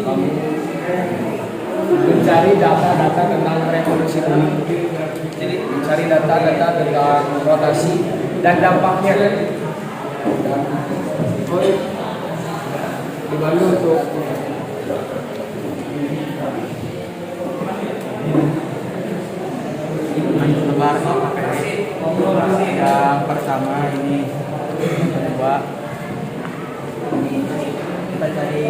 Kamu mencari data-data tentang revolusi bumi. Jadi mencari data-data tentang rotasi dan dampaknya. Dan dibantu untuk Lebar yang pertama ini, yang kedua ini kita cari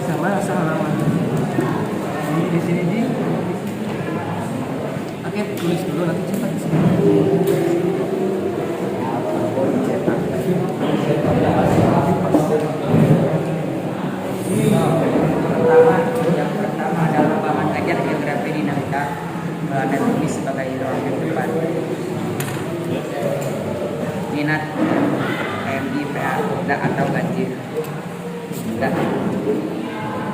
Sama halaman. Ini di sini di. Oke, tulis dulu nanti cepat. Yang pertama adalah bahan ajar geografi dinamika dan tulis sebagai ruang yang depan. Minat KMI PA atau banjir.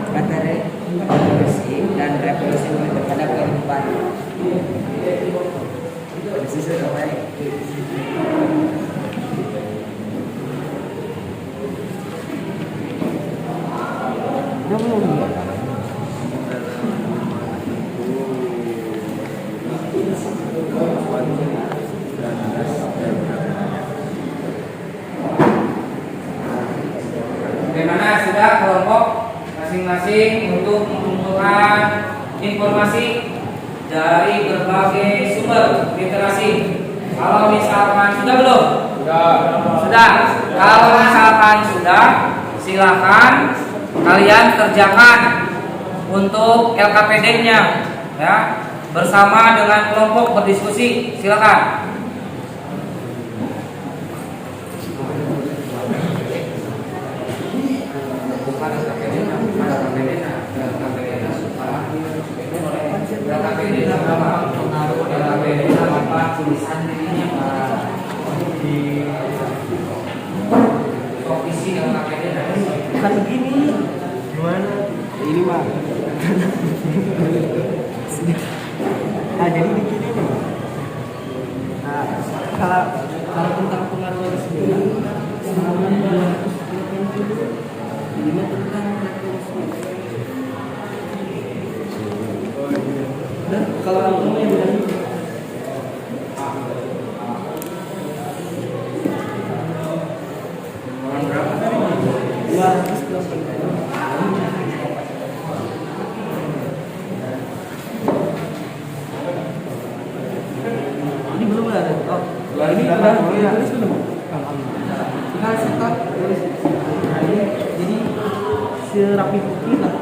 Materi revolusi dan revolusi pada kehidupan. Sisi terbaik. Bagaimana sudah kelompok masing-masing untuk mengumpulkan informasi dari berbagai sumber literasi? Kalau misalkan sudah belum? Sudah. Kalau misalkan sudah, silakan kalian kerjakan untuk LKPD-nya, ya, bersama dengan kelompok berdiskusi. Silakan. Tulisan dirinya di posisi yang Bukan begini. Gimana? Ini mah. Nah, jadi di sini nih. Nah, kalau tentang pengaruh sendiri, selama 285 tentang revolusi. Dan kalau kamu yang berani berapa tadi? 285. Ini belum ada. Oh, ini udah tulis belum? Tinggal setor tulis. Jadi serapi putih lah.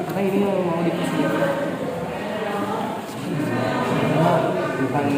Karena ini mau dikasih. Bukan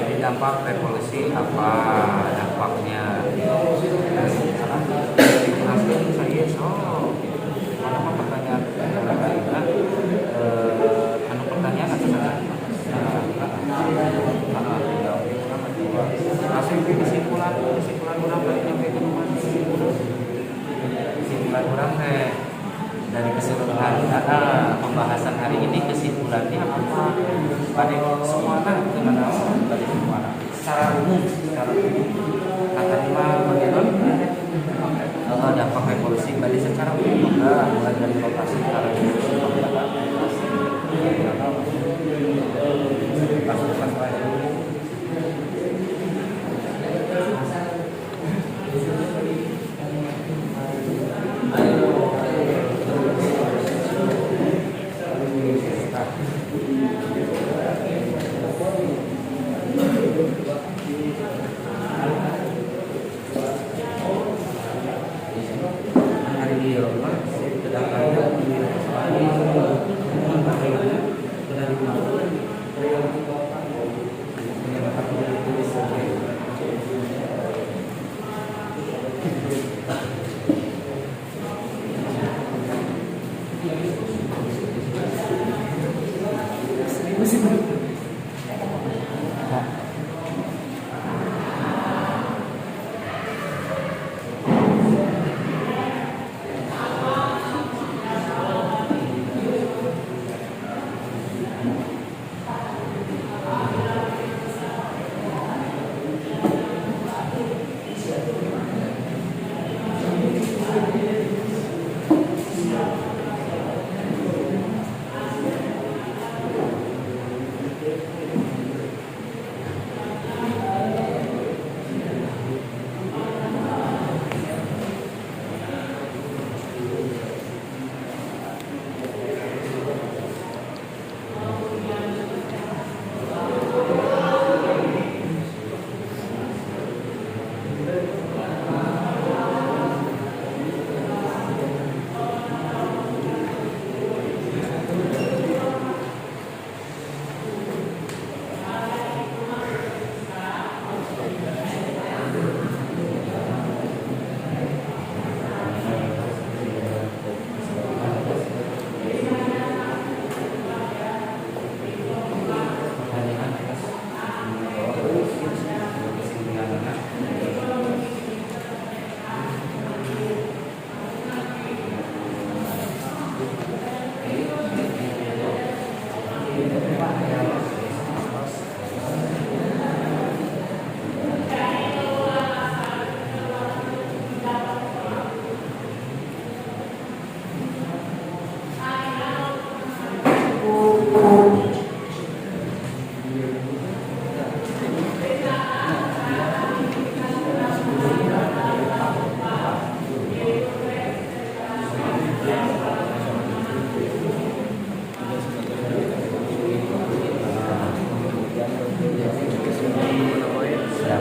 jadi dampak revolusi apa dampaknya? Langsung saya mana mau pertanyaan anu pertanyaan atau langsung kesimpulan orang balik nyampe ke rumah kesimpulan orang dari keseluruhan pembahasan hari ini kesimpulannya apa pada semua kan dengan pada semua secara umum kata lima bagaimana dampak revolusi pada secara umum mulai dari lokasi revolusi hari dia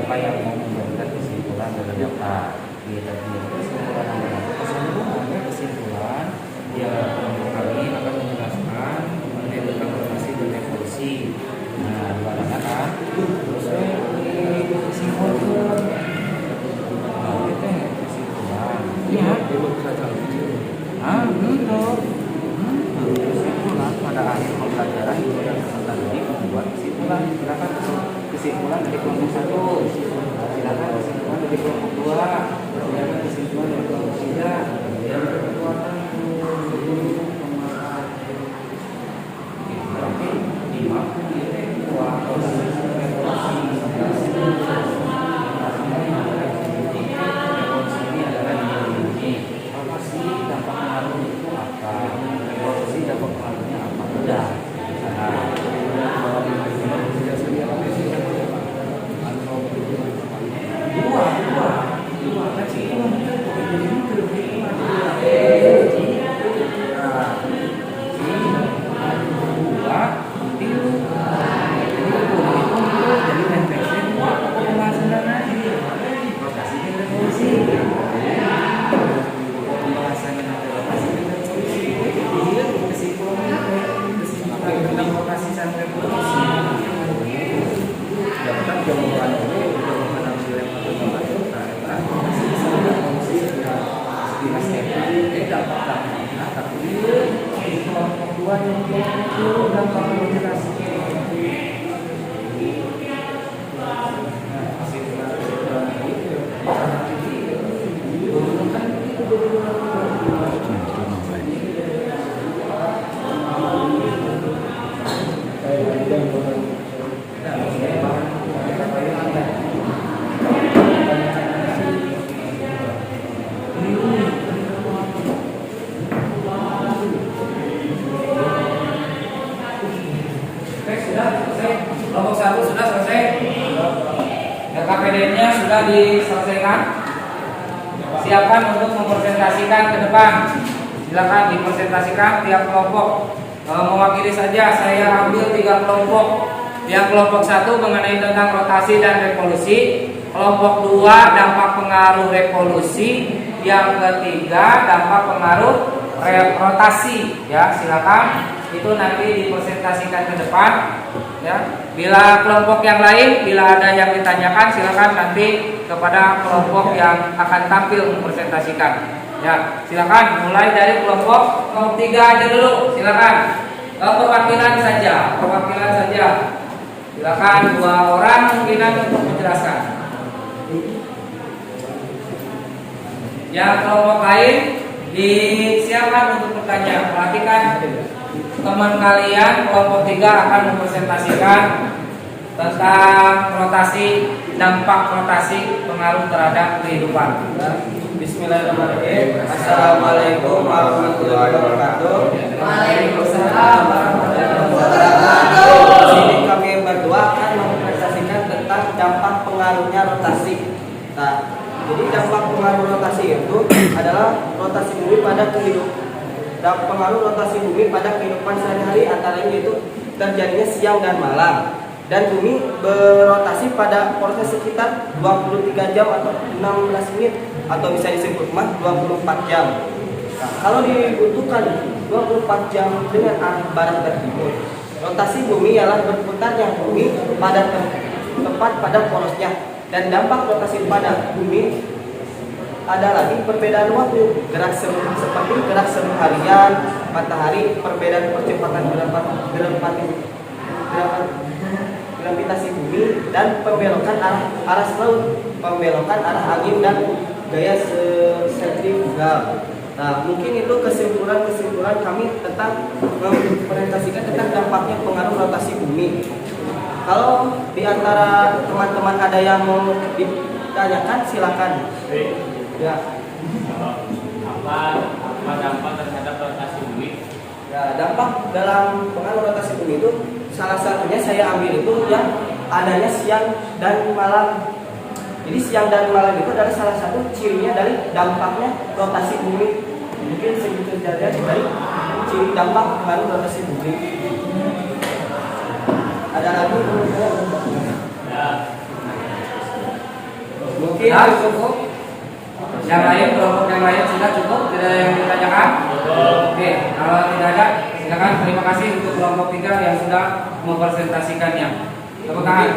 siapa yang mau memberikan kesimpulan dari apa kita kesimpulan yang kami akan menjelaskan mengenai tentang rotasi dan revolusi. Nah, gimana kan? Terus kesimpulan kita kesimpulan. Iya. Betul. Kesimpulan pada akhir pembelajaran itu dan peserta didik membuat kesimpulan. Silakan kesimpulan dari kelompok 1, silakan kesimpulan dari kelompok 2, silakan kesimpulan dari kelompok 3, dan kekuatan berarti 5 Kelompok 1 sudah selesai. KPD-nya sudah diselesaikan. Siapkan untuk mempresentasikan ke depan. Silakan dipresentasikan tiap kelompok. Mewakili saja, saya ambil 3 kelompok. Yang kelompok 1 mengenai tentang rotasi dan revolusi. Kelompok 2 dampak pengaruh revolusi. Yang ketiga dampak pengaruh rotasi. Ya, silakan. Itu nanti dipresentasikan ke depan. Ya, bila kelompok yang lain, bila ada yang ditanyakan, silakan nanti kepada kelompok yang akan tampil mempresentasikan. Ya, silakan mulai dari kelompok 3 aja dulu. Silakan. Perwakilan saja, Silakan 2 orang mungkinan untuk menjelaskan. Yang kelompok lain disiapkan untuk bertanya. Perhatikan. Teman kalian kelompok 3 akan mempresentasikan tentang rotasi, dampak rotasi, pengaruh terhadap kehidupan. Bismillahirrahmanirrahim. Assalamualaikum warahmatullahi wabarakatuh. Waalaikumsalam warahmatullahi wabarakatuh. Di sini kami berdua akan mempresentasikan tentang dampak pengaruhnya rotasi. Nah, jadi dampak pengaruh rotasi itu adalah rotasi bumi pada kehidupan. Dan pengaruh rotasi bumi pada kehidupan sehari-hari antara lain yaitu terjadinya siang dan malam, dan bumi berotasi pada proses sekitar 23 jam atau 16 menit atau bisa disebut 24 jam. Nah, kalau dibutuhkan 24 jam dengan arah barat dan timur, rotasi bumi ialah berputarnya bumi pada tepat pada porosnya, dan dampak rotasi pada bumi ada lagi perbedaan waktu, seperti gerak harian, matahari, perbedaan percepatan gravitasi bumi, dan pembelokan arah laut, pembelokan arah angin, dan gaya sentrifugal. Nah, mungkin itu kesimpulan kami tentang mempresentasikan tentang dampaknya pengaruh rotasi bumi. Kalau di antara teman-teman ada yang mau ditanyakan, silakan. Ya. Apa dampak terhadap rotasi bumi? Ya, dampak dalam pengaruh rotasi bumi itu salah satunya saya ambil itu yang adanya siang dan malam. Jadi siang dan malam itu adalah salah satu cirinya dari dampaknya rotasi bumi. Mungkin segitu saja dari ciri dampak pengaruh rotasi bumi. Ada lagi? Ya. Sudah cukup. Yang lain, kelompok yang lain sudah cukup, tidak ada yang ditanyakan. Oke, kalau tidak ada, silakan. Terima kasih untuk kelompok 3 yang sudah mempresentasikannya. Tepuk tangan.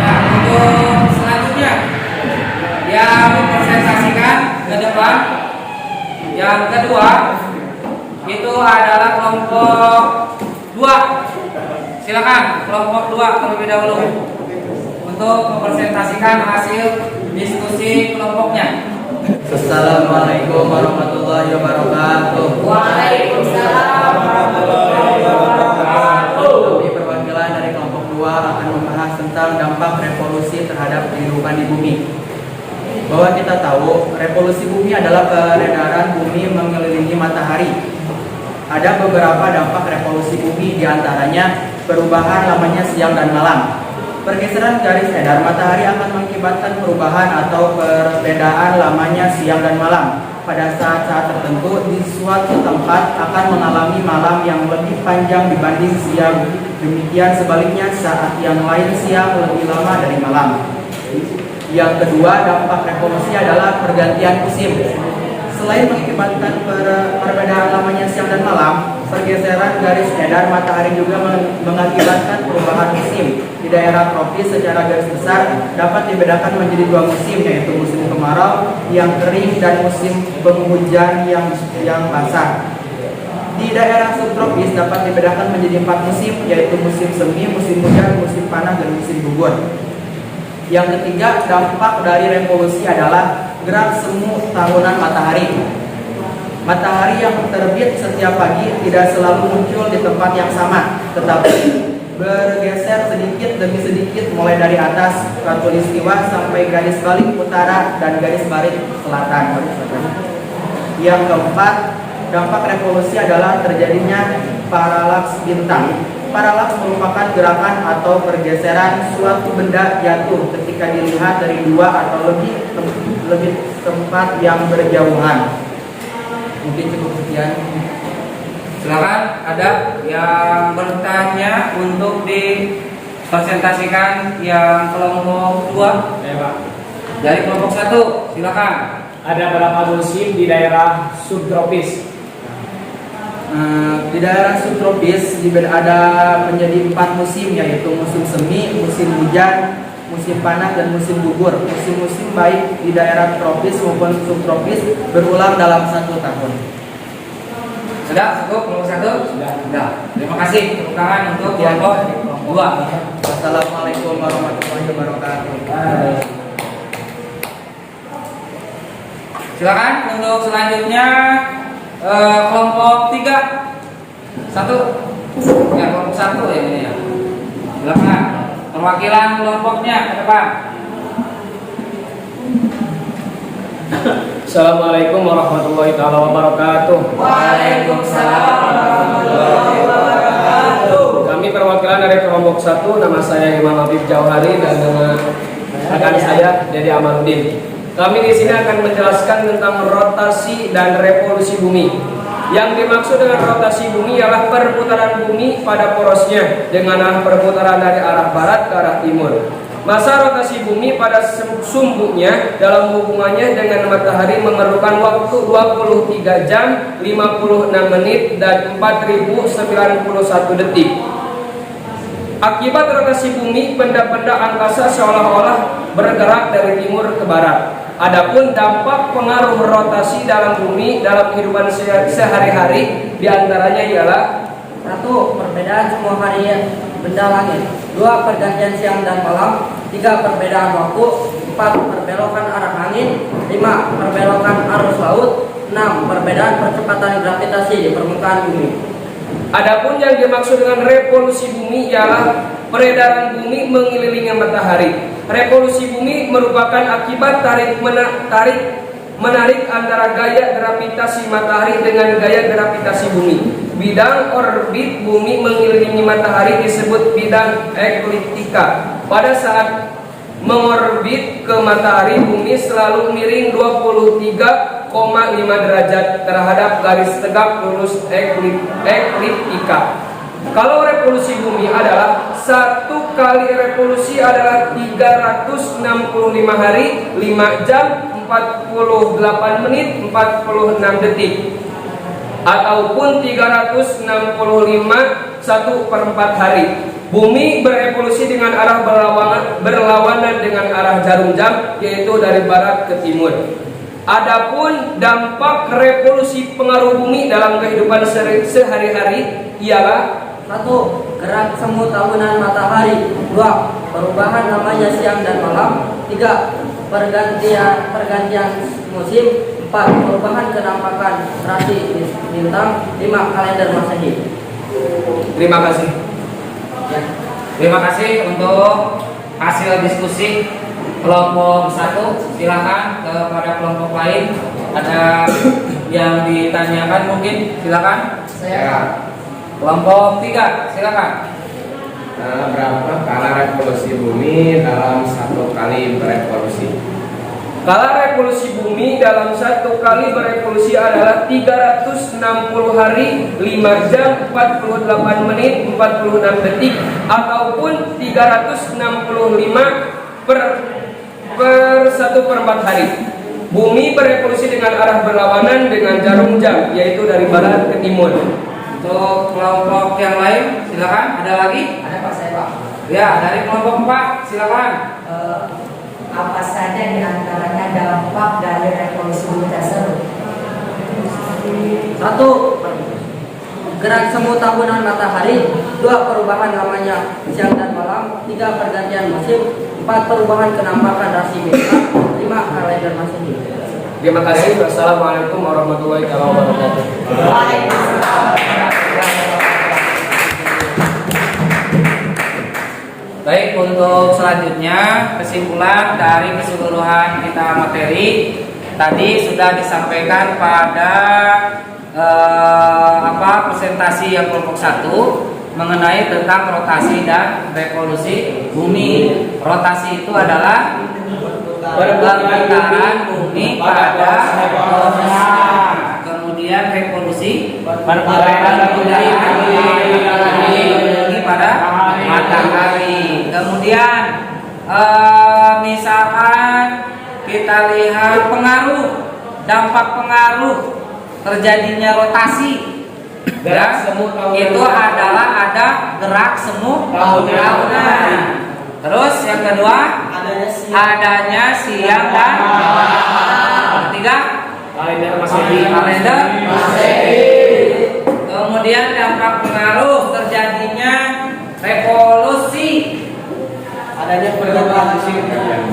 Ya, untuk selanjutnya yang mempresentasikan ke depan yang kedua itu adalah kelompok 2. Silakan kelompok 2 terlebih dahulu untuk mempresentasikan hasil diskusi kelompoknya. Assalamualaikum warahmatullahi wabarakatuh. Waalaikumsalam warahmatullahi wabarakatuh. Kami perwakilan dari kelompok 2 akan membahas tentang dampak revolusi terhadap kehidupan di bumi. Bahwa kita tahu revolusi bumi adalah peredaran bumi mengelilingi matahari. Ada beberapa dampak revolusi bumi, diantaranya perubahan lamanya siang dan malam. Pergeseran garis edar matahari akan mengakibatkan perubahan atau perbedaan lamanya siang dan malam. Pada saat-saat tertentu di suatu tempat akan mengalami malam yang lebih panjang dibanding siang. Demikian sebaliknya saat yang lain siang lebih lama dari malam. Yang kedua, dampak revolusi adalah pergantian musim. Selain mengakibatkan perbedaan lamanya siang dan malam, pergeseran garis edar matahari juga mengakibatkan perubahan musim. Di daerah tropis secara garis besar dapat dibedakan menjadi 2 musim, yaitu musim kemarau yang kering dan musim penghujan yang basah. Di daerah subtropis dapat dibedakan menjadi 4 musim, yaitu musim semi, musim hujan, musim panas, dan musim gugur. Yang ketiga, dampak dari revolusi adalah gerak semu tahunan matahari. Matahari yang terbit setiap pagi tidak selalu muncul di tempat yang sama, tetapi bergeser sedikit demi sedikit mulai dari atas khatulistiwa sampai garis balik utara dan garis balik selatan. Yang keempat, dampak revolusi adalah terjadinya paralaks bintang. Paralaks merupakan gerakan atau pergeseran suatu benda jatuh ketika dilihat dari 2 atau lebih tempat yang berjauhan. Mungkin cukup sekian. Silakan ada yang bertanya untuk dipresentasikan yang kelompok 2. Ya, Pak. Dari kelompok 1, silakan. Ada berapa musim di daerah subtropis? Di daerah subtropis ada menjadi 4 musim, yaitu musim semi, musim hujan, musim panas, dan musim gugur. Musim-musim baik di daerah tropis maupun subtropis berulang dalam 1 tahun. Sudah cukup kelompok 1? Sudah. Terima kasih. Tepuk tangan untuk kelompok 2. Wassalamualaikum warahmatullahi wabarakatuh. Silakan untuk selanjutnya kelompok 3. 1. Ya, kelompok 1 ya ini ya. Silakan. Perwakilan kelompoknya ke depan. Assalamualaikum warahmatullahi wabarakatuh. Waalaikumsalam warahmatullahi wabarakatuh. Kami perwakilan dari kelompok 1, nama saya Imam Habib Jauhari dan dengan rekan saya Dede Amarudin. Kami di sini akan menjelaskan tentang rotasi dan revolusi bumi. Yang dimaksud dengan rotasi bumi ialah perputaran bumi pada porosnya dengan arah perputaran dari arah barat ke arah timur. Masa rotasi bumi pada sumbunya dalam hubungannya dengan matahari memerlukan waktu 23 jam, 56 menit, dan 4091 detik. Akibat rotasi bumi, benda-benda angkasa seolah-olah bergerak dari timur ke barat. Adapun dampak pengaruh rotasi dalam bumi dalam kehidupan sehari-hari diantaranya ialah 1. Perbedaan semua hari benda langit. 2. Pergantian siang dan malam. 3. Perbedaan waktu. 4. Perbelokan arah angin. 5. Perbelokan arus laut. 6. Perbedaan percepatan gravitasi di permukaan bumi. Adapun yang dimaksud dengan revolusi bumi ialah peredaran bumi mengelilingi matahari. Revolusi bumi merupakan akibat menarik antara gaya gravitasi matahari dengan gaya gravitasi bumi. Bidang orbit bumi mengelilingi matahari disebut bidang ekliptika. Pada saat mengorbit ke matahari, bumi selalu miring 23,5 derajat terhadap garis tegak lurus ekliptika. Kalau revolusi bumi adalah 1 kali revolusi adalah 365 hari, 5 jam, 48 menit, 46 detik, ataupun 365 1/4 hari. Bumi berevolusi dengan arah berlawanan dengan arah jarum jam, yaitu dari barat ke timur. Adapun dampak revolusi pengaruh bumi dalam kehidupan sehari-hari ialah: 1. Gerak semu tahunan matahari. 2. Perubahan namanya siang dan malam. 3. Pergantian musim. 4. Perubahan kenampakan rasi bintang. 5. Kalender Masehi. Terima kasih. Terima kasih untuk hasil diskusi kelompok 1. Silakan kepada kelompok lain, ada yang ditanyakan mungkin, silakan. Ya. Kelompok 3, silakan. Berapa skala revolusi bumi dalam 1 kali berevolusi? Skala revolusi bumi dalam 1 kali berevolusi adalah 360 hari, 5 jam, 48 menit, 46 detik, ataupun 365 per 1/4 hari. Bumi berevolusi dengan arah berlawanan dengan jarum jam, yaitu dari barat ke timur. Untuk kelompok yang lain, silakan. Ada lagi? Ada Pak, saya Pak. Ya, dari kelompok 4, silakan. Apa saja di antaranya dampak dari revolusi bumi tersebut? 1. Gerak semu tahunan matahari. 2. Perubahan namanya siang dan malam. 3. Pergantian musim. 4. Perubahan kenampakan rasi bintang. 5. Kalender Masehi. Terima kasih. Wassalamualaikum warahmatullahi wabarakatuh. Baik, untuk selanjutnya kesimpulan dari keseluruhan kita materi tadi sudah disampaikan pada presentasi yang kelompok 1 mengenai tentang rotasi dan revolusi bumi. Rotasi itu adalah perputaran bumi pada posisinya. Kemudian revolusi perputaran bumi pada matahari. Kemudian misalkan kita lihat dampak pengaruh terjadinya rotasi. Gerak semu tahunan. Itu adalah ada gerak semu tahunan. Terus yang kedua, adanya siang dan malam. Ketiga, Kalender Masehi. kalender Masehi. Kemudian dampak pengaruh terjadinya revolusi, Adanya pergantian musim.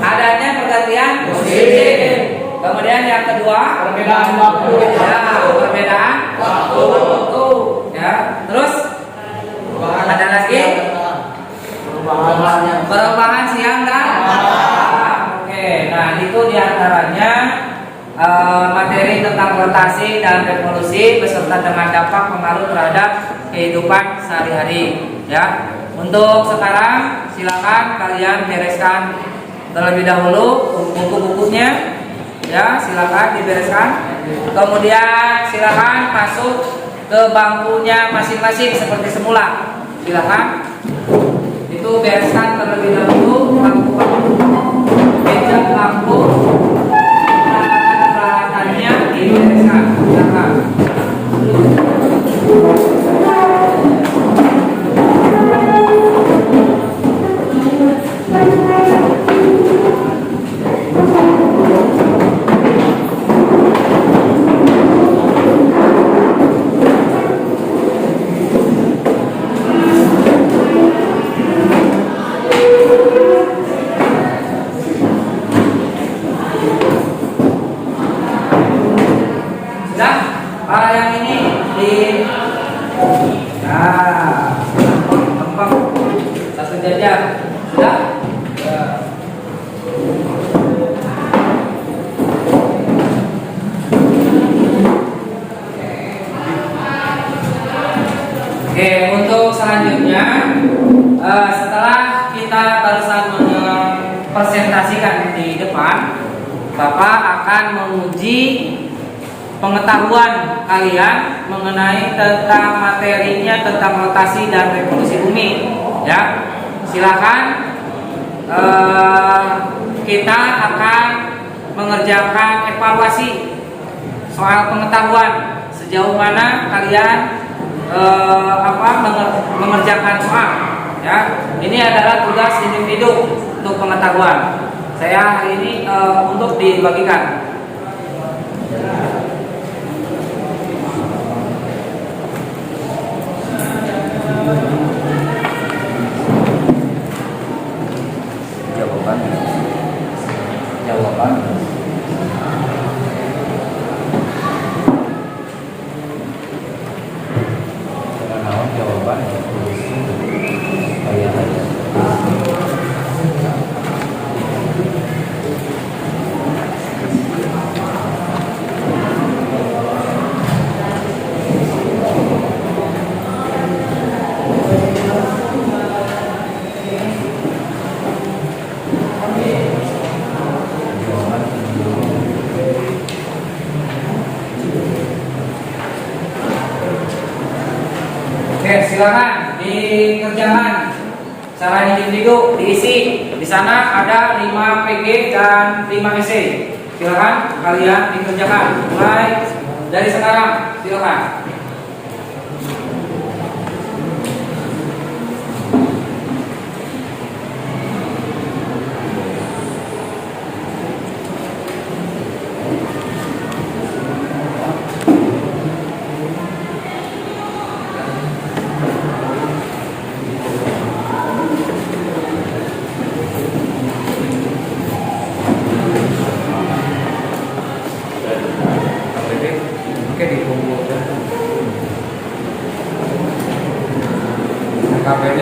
adanya pergantian musim. Kemudian yang kedua, Perbedaan waktu. ya, perbedaan waktu. Ya, terus ada lagi perubahan siang dan malam. Oke, nah itu diantaranya materi tentang rotasi dan revolusi beserta dengan dampak pengaruh terhadap kehidupan sehari-hari. Ya, untuk sekarang silakan kalian bereskan terlebih dahulu buku-bukunya. Ya, silakan dibereskan. Kemudian silakan masuk ke bangkunya masing-masing seperti semula. Silakan. Itu bereskan terlebih dahulu bangku-bangku, meja bangku, peralatannya dibereskan. Silakan. Sudah? Yang ini di gampang satu jajar. Sudah? Ya. Oke, untuk selanjutnya setelah kita barusan presentasikan di depan, Bapak akan menguji pengetahuan kalian mengenai tentang materinya, tentang rotasi dan revolusi bumi. Ya, silakan. Kita akan mengerjakan evaluasi soal pengetahuan sejauh mana kalian mengerjakan soal. Ya, ini adalah tugas individu untuk pengetahuan. Saya hari ini untuk dibagikan. Jawaban jawaban saya aja. Oke, silakan dikerjakan secara individu diisi. Di sana ada 5 PG dan 5 essay. Silakan kalian dikerjakan mulai dari sekarang. Silakan. Oke, dikumpulkan. KPD.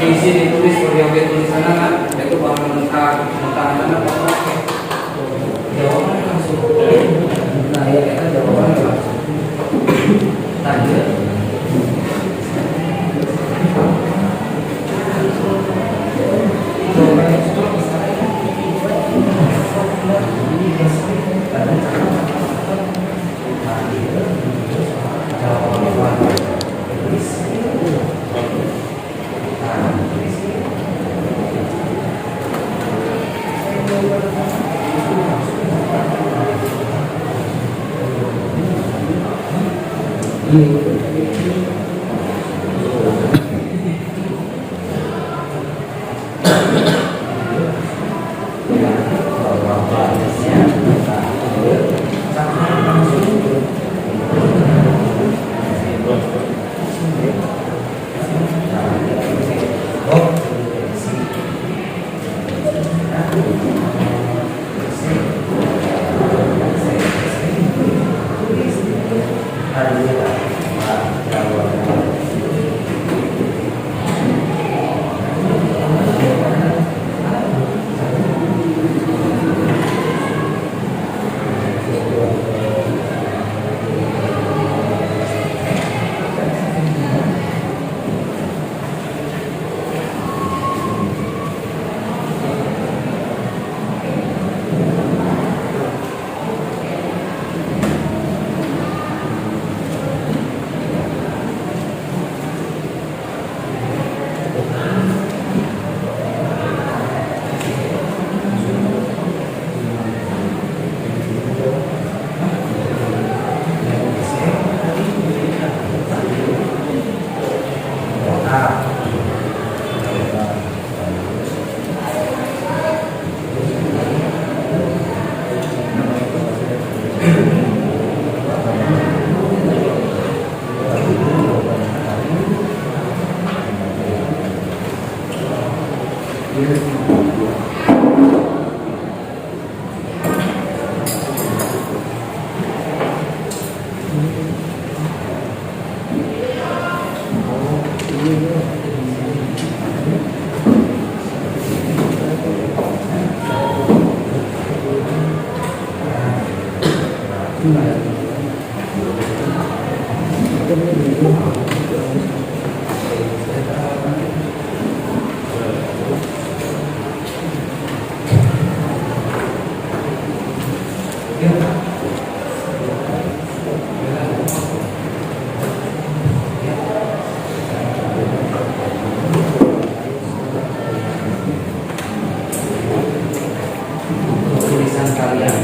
Isi ditulis sebagai tulisannya kan, itu bahan mentah mana jawaban langsung. Nah ya kita jawabannya langsung. Tadi. Tulisan kalian,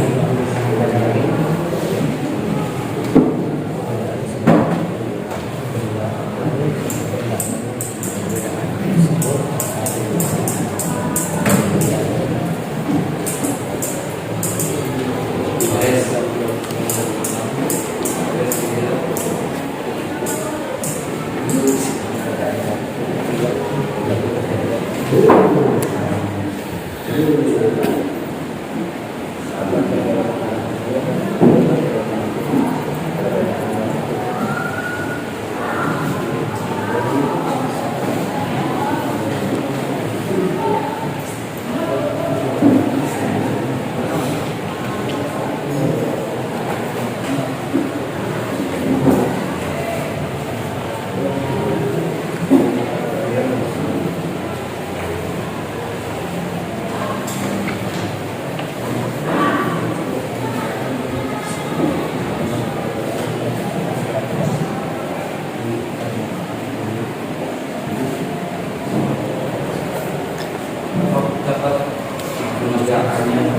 tulisan kalian.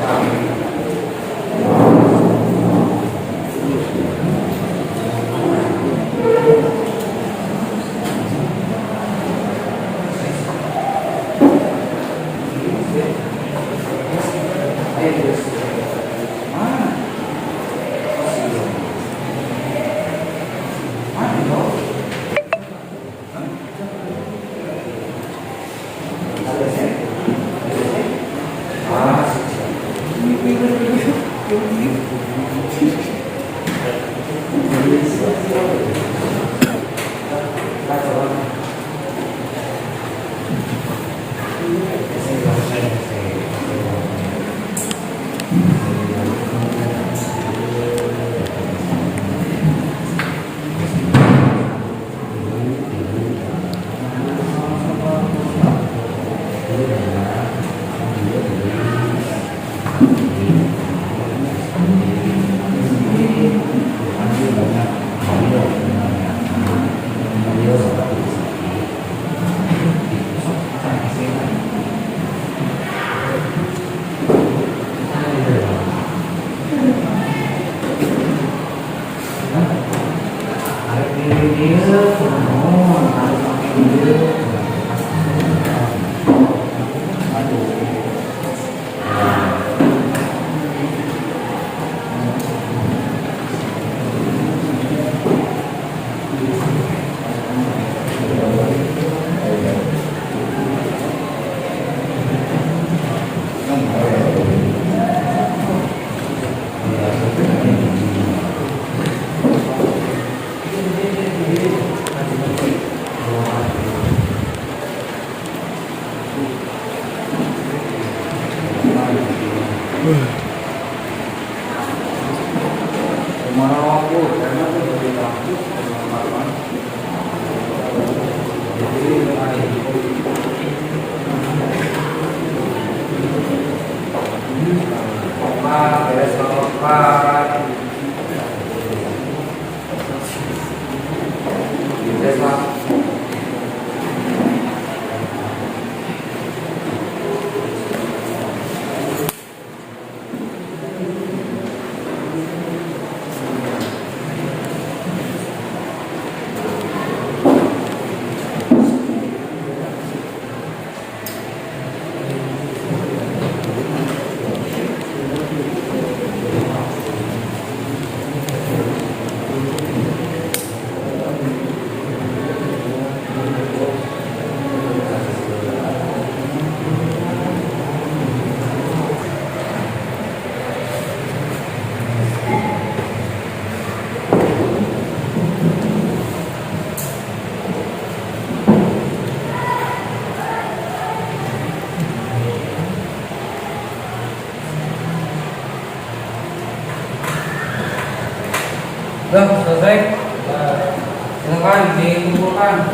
Silakan dikumpulkan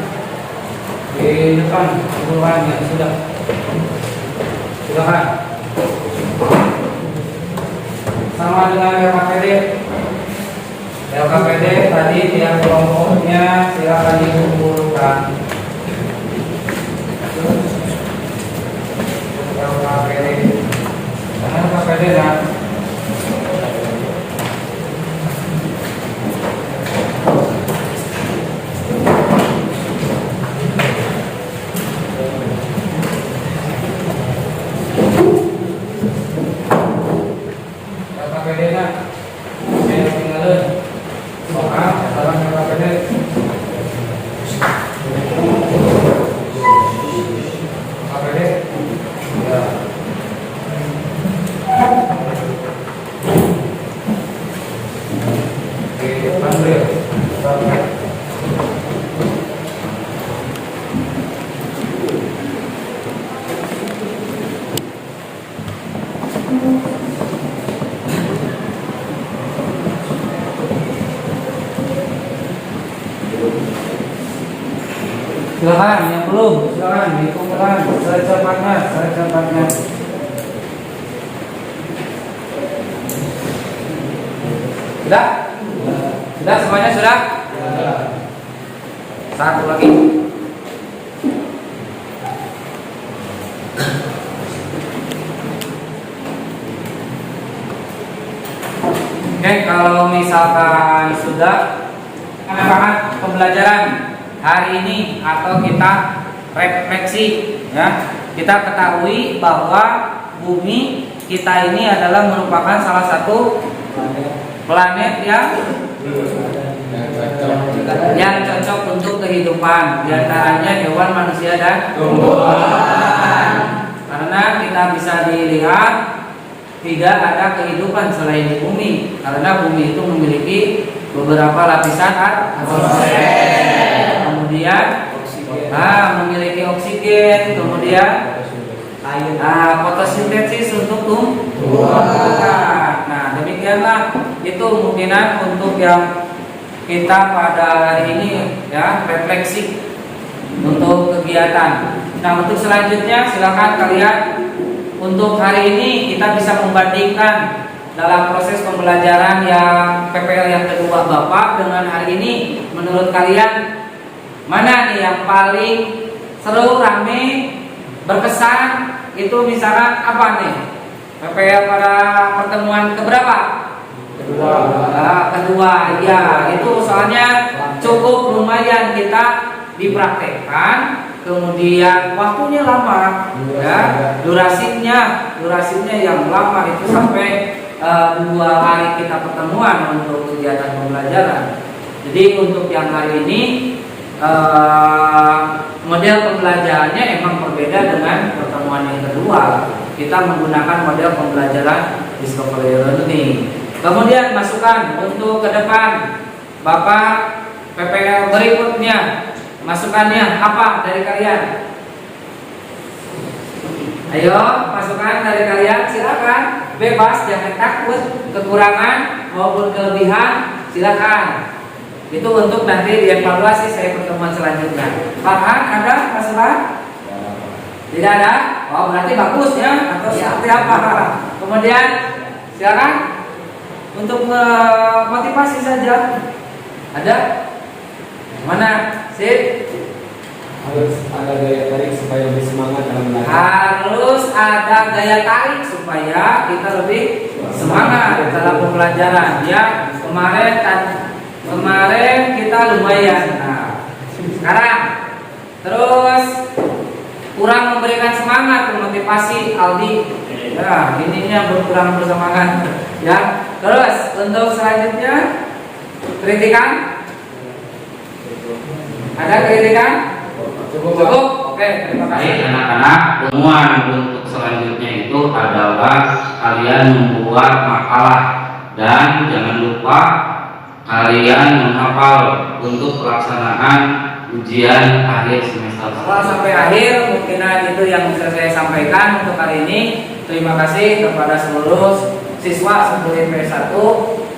di depan, kumpulkan ya sudah. Silakan. Sama dengan LKPD. LKPD tadi tiap kelompoknya silakan dikumpulkan. LKPD. Karena LKPD dan LKPD-nya saya tinggalin soal dalam LKPD. LKPD ya. Di depan beliau. Silakan yang belum, silakan dikumpulkan secepatnya. Sudah? Sudah semuanya sudah? Satu lagi. Oke, kalau misalkan sudah, manfaat pembelajaran hari ini atau kita refleksi ya, kita ketahui bahwa bumi kita ini adalah merupakan salah satu planet yang cocok untuk kehidupan, diantaranya hewan, manusia dan tumbuhan. Karena kita bisa dilihat tidak ada kehidupan selain di bumi, karena bumi itu memiliki beberapa lapisan atmosfer. Kemudian memiliki oksigen, kemudian fotosintesis untuk tumbuhan. Nah, demikianlah itu kemungkinan untuk yang kita pada hari ini ya, refleksi untuk kegiatan. Nah, untuk selanjutnya silakan kalian untuk hari ini kita bisa membandingkan dalam proses pembelajaran yang PPL yang kedua Bapak dengan hari ini, menurut kalian mana nih yang paling seru, rame, berkesan? Itu misalkan apa nih? PPL pada pertemuan keberapa? Kedua, ya itu soalnya cukup lumayan kita dipraktekkan, kemudian waktunya lama, ya durasinya yang lama itu sampai 2 hari kita pertemuan untuk kegiatan pembelajaran. Jadi untuk yang hari ini model pembelajarannya emang berbeda dengan pertemuan yang kedua. Kita menggunakan model pembelajaran discovery learning. Kemudian masukan untuk ke depan Bapak PPL berikutnya, masukannya apa dari kalian? Ayo, masukan dari kalian silakan, bebas, jangan takut, kekurangan maupun kelebihan silakan. Itu untuk nanti dievaluasi saya pertemuan selanjutnya. Farhan, ada masukan? Tidak ada? Oh, berarti bagus ya, atau seperti apa? Kemudian silakan untuk motivasi saja. Ada? Mana? Sip. Harus ada gaya tarik supaya lebih semangat dalam belajar. Harus ada gaya tarik supaya kita lebih semangat dalam pembelajaran. Ya, kemarin kita lumayan. Nah, sekarang terus kurang memberikan semangat, memotivasi Aldi. Ya, ininya berkurang bersemangat. Ya, terus untuk selanjutnya kritikan. Ada kritikan? Cukup. Oke, terima kasih. Baik anak-anak, temuan untuk selanjutnya itu adalah kalian membuat makalah dan jangan lupa kalian menghafal untuk pelaksanaan ujian akhir semester. Kalau sampai akhir mungkin itu yang bisa saya sampaikan untuk hari ini. Terima kasih kepada seluruh siswa 10 IP1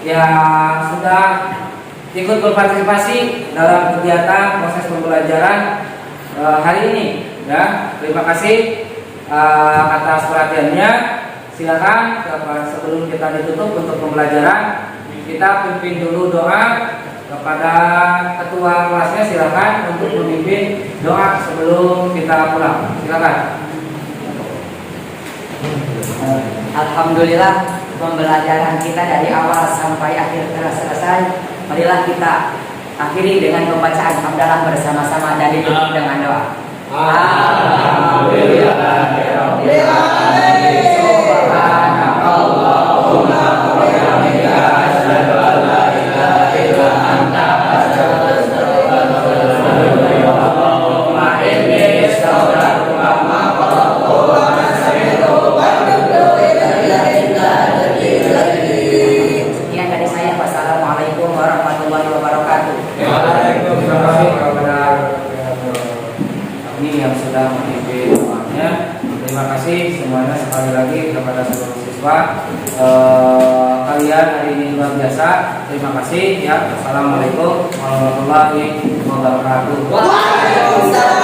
yang sudah ikut berpartisipasi dalam kegiatan proses pembelajaran hari ini. Ya, terima kasih atas perhatiannya. Silakan sebelum kita ditutup untuk pembelajaran, kita pimpin dulu doa kepada ketua kelasnya. Silakan untuk memimpin doa sebelum kita pulang. Silakan. Alhamdulillah, pembelajaran kita dari awal sampai akhir telah selesai. Marilah kita akhiri dengan pembacaan hamdalah bersama-sama dan ditutup dengan doa. Sekian dari saya. Wassalamualaikum warahmatullahi wabarakatuh. Terima kasih kepada kami yang sudah memimpin doanya. Terima kasih semuanya sekali lagi kepada seluruh siswa. Kalian hari ini luar biasa. Terima kasih ya. Assalamualaikum warahmatullahi wabarakatuh. Waalaikumsalam.